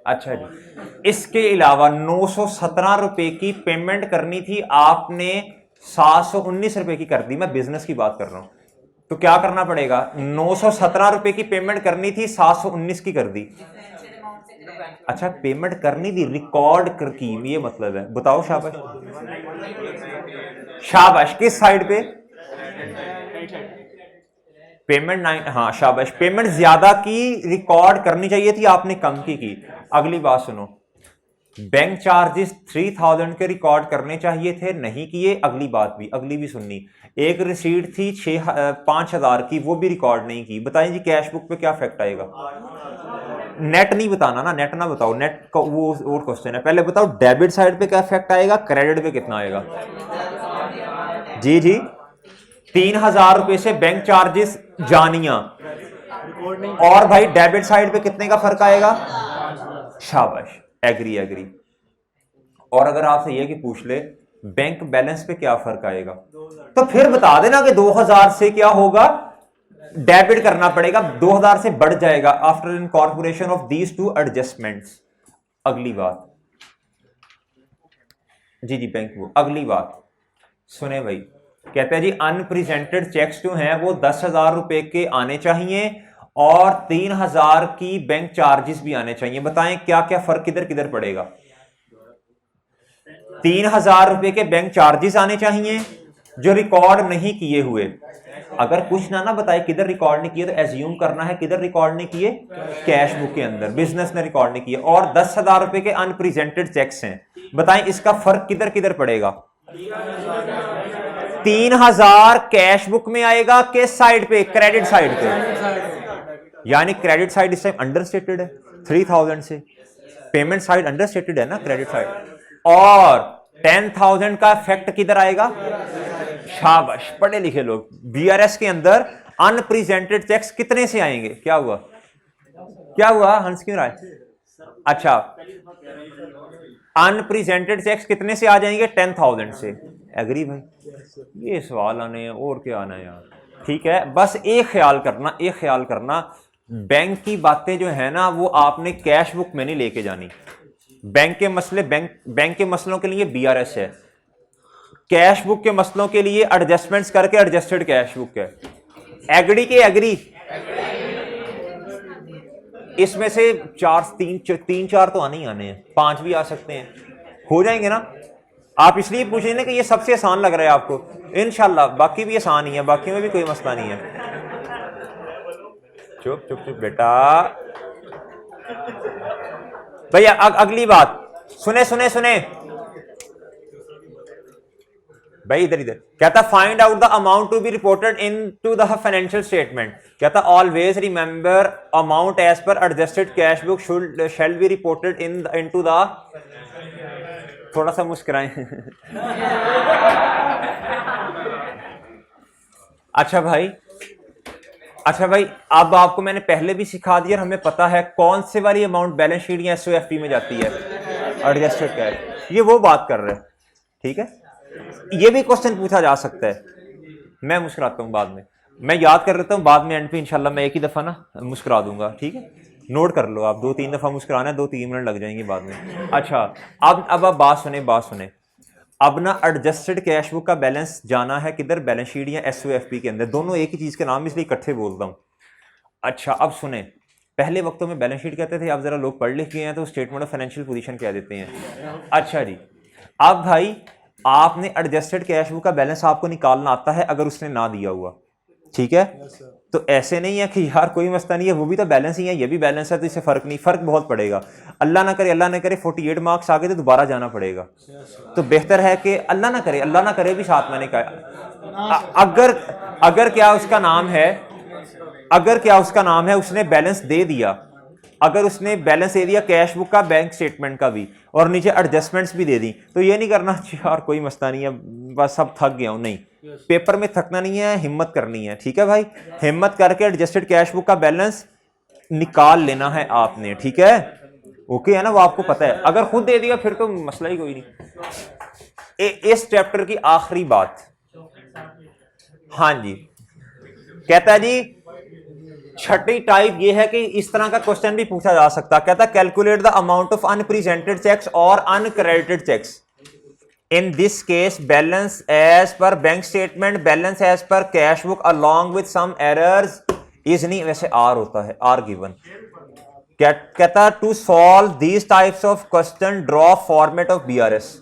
अच्छा जी, इसके अलावा 917 रुपए की पेमेंट करनी थी आपने, 719 रुपए की कर दी। मैं बिजनेस की बात कर रहा हूं, तो क्या करना पड़ेगा। 917 रुपए की पेमेंट करनी थी, 719 की कर दी। अच्छा पेमेंट करनी थी, रिकॉर्ड कर की, ये मतलब है। बताओ शाबाश, शाबाश किस साइड पे। पेमेंट 9, हाँ शाबाश, पेमेंट ज्यादा की रिकॉर्ड करनी चाहिए थी, आपने कम की। अगली बात सुनो, बैंक चार्जेस 3000 के रिकॉर्ड करने चाहिए थे, नहीं किए। अगली बात भी, अगली भी सुननी। एक रिसीट थी 5000 की, वो भी रिकॉर्ड नहीं की। बताएं जी कैश बुक पे क्या इफेक्ट आएगा। नेट नहीं बताना ना, नेट ना बताओ, नेट का वो और क्वेश्चन है। पहले बताओ डेबिट साइड पे क्या इफेक्ट आएगा, क्रेडिट पे कितना आएगा। जी जी, 3000 रुपए से बैंक चार्जेस जानिया, और भाई डेबिट साइड पे कितने का फर्क आएगा। शाबाश, एग्री एग्री। और अगर आपसे यह कि पूछ ले बैंक बैलेंस पे क्या फर्क आएगा, तो फिर बता देना कि 2000 से क्या होगा, डेबिट करना पड़ेगा, 2000 से बढ़ जाएगा after incorporation of these two adjustments. अगली बात जी जी, बैंक वो अगली बात सुने भाई। कहते हैं जी अनप्रेजेंटेड चेक्स जो हैं वो 10,000 रुपए के आने चाहिए और 3,000 की बैंक चार्जेस भी आने चाहिए। बताएं क्या क्या फर्क किधर किधर पड़ेगा। 3,000 रुपए के बैंक चार्जेस आने चाहिए जो रिकॉर्ड नहीं किए हुए। अगर कुछ ना बताए किधर रिकॉर्ड नहीं किए तो एज्यूम करना है किधर रिकॉर्ड नहीं किए, कैश बुक के अंदर, बिजनेस ने रिकॉर्ड नहीं किए। और 10,000 रुपए के अनप्रेजेंटेड चेक्स हैं। बताएं इसका फर्क किधर किधर पड़ेगा। 3,000 कैश बुक में आएगा, किस साइड पे, क्रेडिट साइड पे। यानी क्रेडिट साइड इस टाइम अंडरस्टेटेड है 3,000 से, पेमेंट साइड अंडरस्टेटेड है ना क्रेडिट साइड। और 10,000 का इफेक्ट किधर आएगा। शाबाश, पढ़े लिखे लोग। बीआरएस के अंदर अनप्रेजेंटेड चेक्स कितने से आएंगे। क्या हुआ, क्या हुआ, हंस क्यों रहा है। अच्छा, अनप्रेजेंटेड चेक्स कितने से आ जाएंगे, 10,000 से। एग्री भाई, ये सवाल आने हैं और क्या आना है यार। ठीक है, बस एक ख्याल करना, एक ख्याल करना, बैंक की बातें जो है ना वो आपने कैश बुक में नहीं लेके जानी। बैंक के मसले बैंक के मसलों के लिए बीआरएस है, कैश बुक के मसलों के लिए एडजस्टमेंट्स करके एडजस्टेड कैश बुक है। एग्री के एग्री। इसमें से तीन चार तो आने ही आने हैं, 5 भी आ सकते हैं, हो जाएंगे ना। आप इसलिए पूछ रहे हैं कि ये सबसे आसान लग रहा है आपको, इंशाल्लाह बाकी भी आसान ही है, बाकी में भी कोई मसला नहीं है। चुप चुप चुप बेटा। भैया अगली बात सुने सुने सुने भाई, इधर इधर। कहता find out the amount to be reported into the financial statement. कहता always remember amount as per adjusted cash book should shall be reported into the, थोड़ा सा मुस्कुराएं। अच्छा भाई, अच्छा भाई, अब आपको मैंने पहले भी सिखा दिया, हमें पता है कौन से वाली अमाउंट बैलेंस शीट या एसओएफपी में जाती है, एडजस्टेड कैश। ये वो बात कर रहे हैं, ठीक है। ये भी क्वेश्चन पूछा जा सकता है, मैं मुस्कुराता हूं बाद में, मैं याद कर लेता हूं, बाद में एंड पे इंशाल्लाह मैं एक ही दफा ना मुस्कुरा दूंगा, ठीक है। नोट कर लो आप, 2-3 दफा मुस्कुराना है, 2-3 मिनट लग जाएंगे बाद में। अच्छा, अब आप बात सुने, बात सुने। अब ना एडजस्टेड कैश बुक का बैलेंस जाना है किधर, बैलेंस शीट या एसओएफपी के अंदर। दोनों एक ही चीज के नाम, इसलिए इकट्ठे बोलता हूं। अच्छा अब सुने, पहले वक्तों में बैलेंस शीट कहते थे, अब जरा लोग पढ़ लिख गए हैं तो स्टेटमेंट ऑफ फाइनेंशियल पोजीशन कह देते हैं। अच्छा जी, अब भाई आपने एडजस्टेड कैश बुक का बैलेंस आपको निकालना आता है अगर उसने ना दिया हुआ, ठीक है। तो ऐसे नहीं है कि यार कोई मसला नहीं है, वो भी तो बैलेंस ही है, ये भी बैलेंस है, तो इससे फर्क नहीं, फर्क बहुत पड़ेगा। अल्लाह ना करे 48 मार्क्स आ गए तो दोबारा जाना पड़ेगा। तो बेहतर है कि अल्लाह ना करे भी साथ मैंने कहा अगर अगर क्या उसका नाम है, अगर क्या उसका नाम है उसने बैलेंस दे दिया, अगर उसने बैलेंस दे दिया कैश बुक का, बैंक स्टेटमेंट का भी, और नीचे एडजस्टमेंट्स भी दे दी, तो ये नहीं करना यार कोई मसला नहीं है बस सब थक गया हूं, नहीं, पेपर में थकना नहीं है, हिम्मत करनी है, ठीक है भाई। हिम्मत करके एडजस्टेड कैश बुक का बैलेंस निकाल लेना है आपने, ठीक है, ओके है ना, वो आपको पता है। अगर खुद दे दिया फिर तो मसला ही कोई नहीं। इस चैप्टर की आखिरी बात, हाँ जी, कहता है जी छठी टाइप ये है कि इस तरह का क्वेश्चन भी पूछा जा सकता, कहता है calculate the amount of unpresented cheques और uncredited cheques. In this case balance as per bank statement, balance as per cash book along with some errors is, नहीं वैसे आर होता है, आर गिवन। कहता to solve these types of question draw format of BRS,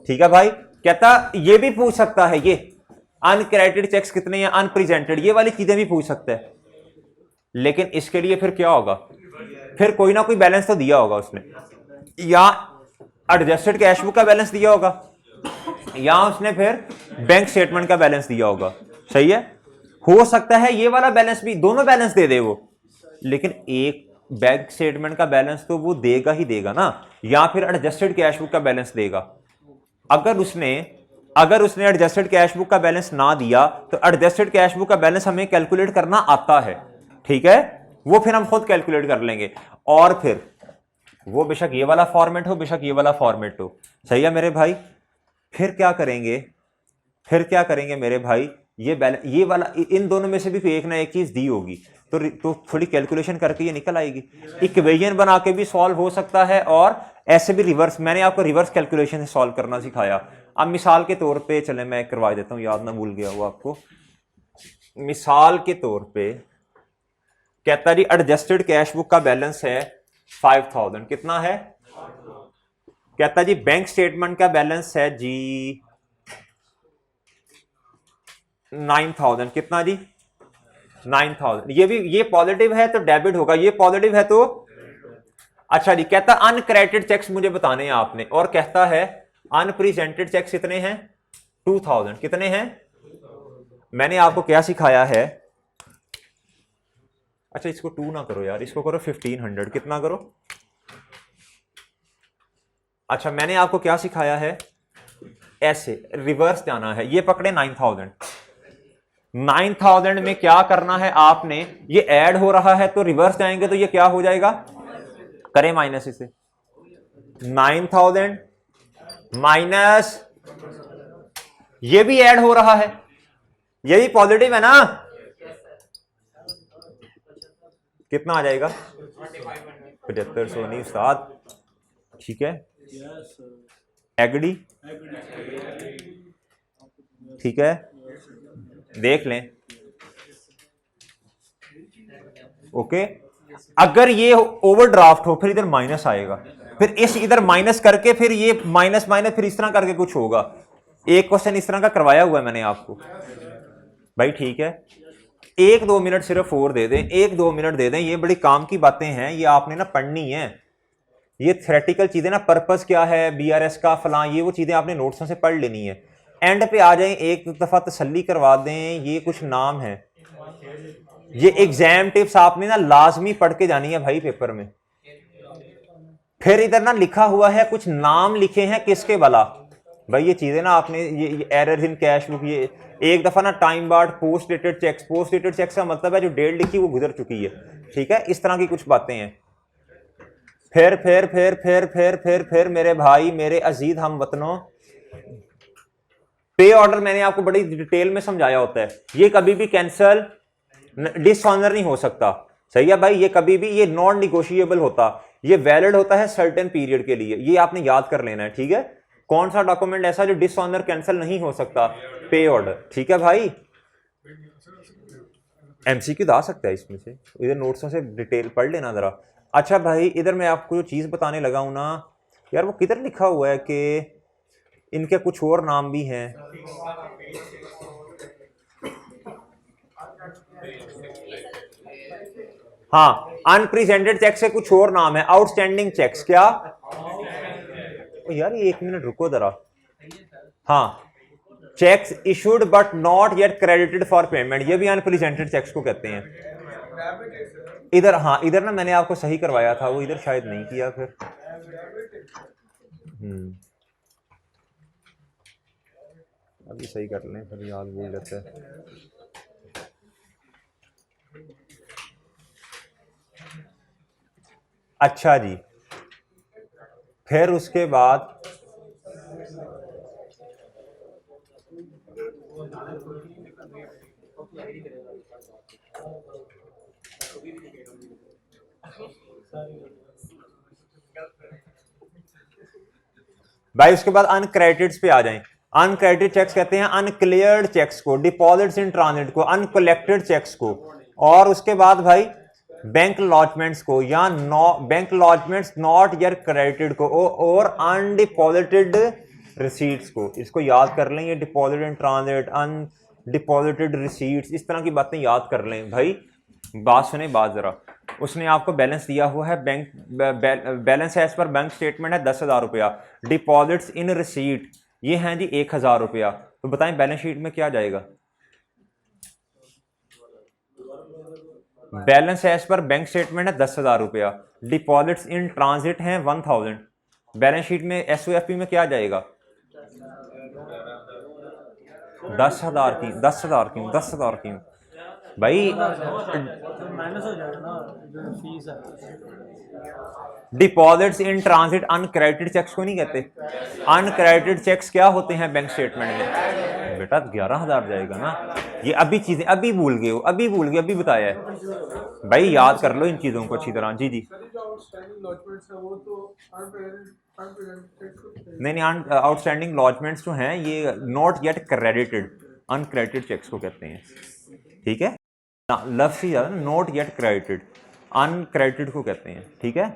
ठीक है भाई। कहता ये भी पूछ सकता है, ये अनक्रेडिटेड चेक्स कितने हैं, अनप्रेजेंटेड, ये वाली चीजें भी पूछ सकते हैं, लेकिन इसके लिए फिर क्या होगा, फिर कोई ना कोई बैलेंस तो दिया होगा उसने, या एडजस्टेड कैश बुक का बैलेंस दिया होगा, या उसने फिर बैंक स्टेटमेंट का बैलेंस दिया होगा, सही है। हो सकता है ये वाला बैलेंस भी, दोनों बैलेंस दे दे वो, लेकिन एक बैंक स्टेटमेंट का बैलेंस तो वो देगा ही देगा ना, या फिर एडजस्टेड कैश बुक का बैलेंस देगा। अगर उसने एडजस्टेड कैश बुक का बैलेंस ना दिया तो एडजस्टेड कैश बुक का बैलेंस हमें कैलकुलेट करना आता है, ठीक है, वो फिर हम खुद कैलकुलेट कर लेंगे, और फिर वो बेशक ये वाला फॉर्मेट हो बेशक ये वाला फॉर्मेट हो, सही है मेरे भाई। फिर क्या करेंगे मेरे भाई, ये वाला, इन दोनों में से भी एक ना एक चीज दी होगी, तो थोड़ी कैलकुलेशन करके ये निकल आएगी। इक्वेशन बना के भी सॉल्व हो सकता है, और ऐसे भी रिवर्स, मैंने आपको रिवर्स कैलकुलेशन से सॉल्व करना सिखाया। अब मिसाल के तौर पे चले मैं करवा देता हूं, याद ना भूल गया वो आपको। मिसाल के तौर पे कहता जी एडजस्टेड कैश बुक का बैलेंस है 5000, कितना है, कहता जी बैंक स्टेटमेंट का बैलेंस है जी 9000, कितना जी 9000, ये पॉजिटिव है तो डेबिट होगा, ये पॉजिटिव है तो, अच्छा जी। कहता अनक्रेडिटेड चेक्स मुझे बताने हैं आपने, और कहता है अनप्रेजेंटेड चेक्स कितने हैं 2000, कितने हैं, मैंने आपको क्या सिखाया है, अच्छा इसको 2 ना करो यार, इसको करो 1500, कितना करो, अच्छा मैंने आपको क्या सिखाया है, ऐसे रिवर्स जाना है, ये पकड़े 9000 में क्या करना है आपने, ये ऐड हो रहा है तो रिवर्स जाएंगे तो ये क्या हो जाएगा, करें माइनस, इसे 9000 माइनस, ये भी ऐड हो रहा है, ये भी पॉजिटिव है ना, कितना आ जाएगा 7500, नहीं उस्ताद, ठीक है, एग्री, ठीक है, देख लें, ओके। अगर ये ओवरड्राफ्ट हो फिर इधर माइनस आएगा, फिर इस इधर माइनस करके फिर ये माइनस माइनस, फिर इस तरह करके कुछ होगा। एक क्वेश्चन इस तरह का करवाया हुआ है मैंने आपको भाई, ठीक है। 1-2 मिनट सिर्फ और दे दें, 1-2 मिनट दे दें, ये बड़ी काम की बातें हैं, ये आपने ना पढ़नी है, ये थ्योरेटिकल चीजें ना, पर्पस क्या है बीआरएस का फलां, ये वो चीजें आपने नोट्सों से पढ़ लेनी है। एंड पे आ जाएं, एक दफा तसल्ली करवा दें, ये कुछ नाम है, ये एग्जाम टिप्स आपने ना लाजमी पढ़ के जानी है भाई पेपर में। फिर इधर ना लिखा हुआ है, कुछ नाम लिखे हैं किसके वाला, भाई ये चीजें ना आपने, ये एरर इन कैश बुक, ये एक दफा ना time barred, post dated cheques का मतलब है जो डेट लिखी वो गुजर चुकी है, ठीक है, इस तरह की कुछ बातें हैं। फिर मेरे भाई, मेरे अजीज हम वतनों, पे ऑर्डर मैंने आपको बड़ी डिटेल में समझाया होता है, ये कभी भी कैंसल डिसऑनर नहीं हो सकता, सही है भाई, ये कभी भी, ये नॉन निगोशिएबल होता, ये वैलिड होता है सर्टेन पीरियड के लिए, ये आपने याद कर लेना है, ठीक है। कौन सा डॉक्यूमेंट ऐसा जो डिसऑनर कैंसिल नहीं हो सकता, पे ऑर्डर, ठीक है भाई। एमसीक्यू तो आ सकता है इसमें से, इधर नोट्सों से डिटेल पढ़ लेना ज़रा। अच्छा भाई इधर मैं आपको जो चीज़ बताने लगा हूँ ना यार, वो किधर लिखा हुआ है कि इनके कुछ और नाम भी हैं। हाँ, अनप्रेजेंटेड चेक से कुछ और नाम है, आउटस्टैंडिंग चेक्स। क्या यार ये 1 मिनट रुको जरा। हाँ, cheques issued but not yet credited for payment, ये भी अनप्रेजेंटेड चेक्स को कहते हैं। इधर हाँ, इधर ना मैंने आपको सही करवाया था, वो इधर शायद नहीं किया फिर। अभी सही कर लें, फिर याद भूल जाता है। अच्छा जी, फिर उसके बाद भाई उसके बाद अनक्रेडिटेड पे आ जाएं। अनक्रेडिटेड चेक्स कहते हैं अनक्लियर्ड चेक्स को, डिपॉजिट्स इन ट्रांजिट को, अनकलेक्टेड चेक्स को, और उसके बाद भाई बैंक लॉजमेंट्स को, या बैंक लॉजमेंट्स नॉट यर क्रेडिटेड को, और अनडिपॉजिटेड रिसीट्स को। इसको याद कर लें, ये डिपॉजिट इन ट्रांजिट, अनडिपॉजिटेड रिसीट्स, इस तरह की बातें याद कर लें भाई। बात सुने बात जरा, उसने आपको बैलेंस दिया हुआ है, bank balance as per bank statement है 10,000 रुपया, डिपॉजिट्स इन रिसीट ये हैं जी 1,000 रुपया। तो बताएं बैलेंस शीट में क्या जाएगा? Balance as per bank statement है 10,000 रुपया, डिपॉजिट्स इन ट्रांजिट हैं 1,000, बैलेंस शीट में एसओएफपी में क्या जाएगा? 10,000 की 10,000 क्यों 10,000 क्यों भाई? माइनस हो जाएगा ना जो फीस है। Deposits in transit uncredited cheques को नहीं कहते। अनक्रेडिटेड चेक्स क्या होते हैं बैंक स्टेटमेंट में? बेटा 11,000 जाएगा ना। ये अभी चीजें अभी भूल गए हो, अभी भूल गए, अभी बताया है भाई, याद कर लो इन चीजों को अच्छी तरह। जी जी नहीं, आउटस्टैंडिंग लॉजमेंट्स जो हैं ये not yet credited, uncredited cheques को कहते हैं, ठीक है ना। लफ्ज़ ही ज़्यादा, नॉट येट क्रेडिटेड, अनक्रेडिटेड को कहते हैं, ठीक है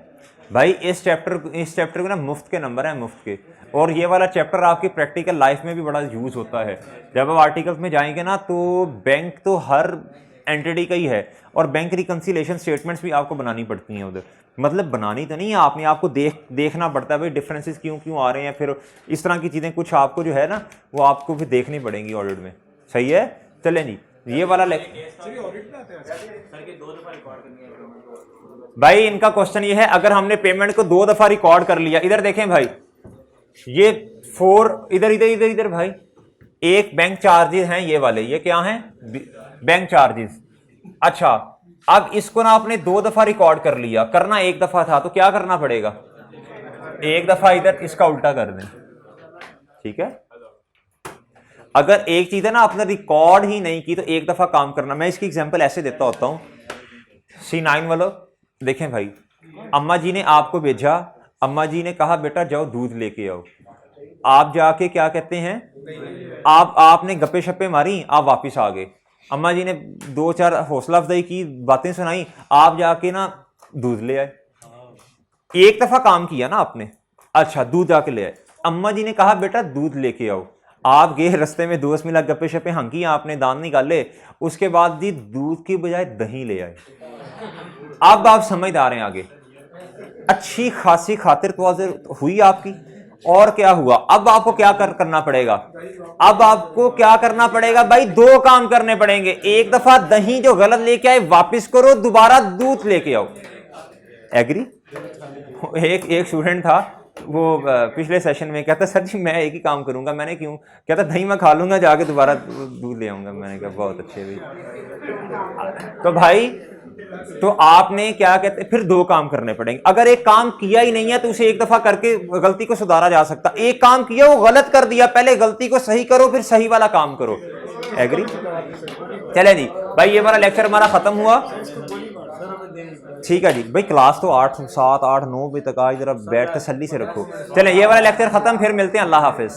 भाई। इस चैप्टर को ना मुफ्त के नंबर हैं, मुफ्त के। और ये वाला चैप्टर आपकी प्रैक्टिकल लाइफ में भी बड़ा यूज़ होता है। जब आप आर्टिकल्स में जाएंगे ना तो बैंक तो हर एंटिटी का ही है, और बैंक रिकंसिलेशन स्टेटमेंट्स भी आपको बनानी पड़ती हैं उधर। मतलब बनानी तो नहीं है आपने, आपको देखना पड़ता है भाई डिफरेंसेस क्यों आ रहे हैं, फिर इस तरह की चीज़ें कुछ आपको जो है ना वो आपको फिर देखनी पड़ेंगी ऑडिट में। सही है, चलें जी। ये वाला भाई इनका क्वेश्चन ये है, अगर हमने पेमेंट को 2 दफा रिकॉर्ड कर लिया, इधर देखें भाई, ये 4 इधर इधर इधर इधर भाई, एक बैंक चार्जेस हैं ये वाले, ये क्या हैं? Bank charges. अच्छा, अब इसको ना आपने 2 दफा रिकॉर्ड कर लिया, करना 1 दफा था, तो क्या करना पड़ेगा? 1 दफा इधर इसका उल्टा कर दें, ठीक है। अगर एक चीज है ना आपने रिकॉर्ड ही नहीं की तो 1 दफा काम करना। मैं इसकी एग्जांपल ऐसे देता होता हूं, C9 वालों देखें भाई, अम्मा जी ने आपको भेजा, अम्मा जी ने कहा बेटा जाओ दूध लेके आओ, आप जाके क्या कहते हैं, आपने गप्पे शप्पे मारी, आप वापस आ गए, अम्मा जी ने 2-4 हौसला अफजाई की, बातें सुनाई, आप जाके ना दूध ले आए। 1 दफा काम किया ना आपने। अच्छा, दूध जाके ले आए, अम्मा जी ने कहा बेटा दूध लेके आओ, आप गए, रास्ते में दोस्त मिला, गप्पे शप्पे हंकी, आपने दांत निकाले, उसके बाद जी दूध की बजाय दही ले आए। अब आप समझदार हैं आगे, अच्छी खासी खातिर तो हुई आपकी। और क्या हुआ? अब आपको क्या करना पड़ेगा? अब आपको क्या करना पड़ेगा भाई? 2 काम करने पड़ेंगे। 1 दफा दही जो गलत लेके आए वापस करो, दोबारा दूध लेके आओ। एग्री? एक स्टूडेंट था, वो पिछले सेशन में कहता सर जी मैं एक ही काम करूंगा। मैंने क्यों? कहता दही मैं खा लूंगा, जाके दोबारा दूध ले आऊंगा। मैंने कहा बहुत अच्छे भाई। तो भाई तो आपने क्या कहते, फिर 2 काम करने पड़ेंगे। अगर एक काम किया ही नहीं है तो उसे 1 दफा करके गलती को सुधारा जा सकता। एक काम किया, वो गलत कर दिया, पहले गलती को सही करो, फिर सही वाला काम करो। एग्री? चले जी भाई, ये वाला लेक्चर हमारा खत्म हुआ, ठीक है जी भाई। क्लास तो 8, 7, 8, 9 बजे तक आज जरा बैठ तसल्ली से रखो। चले, ये वाला लेक्चर खत्म, फिर मिलते हैं। अल्लाह हाफिज।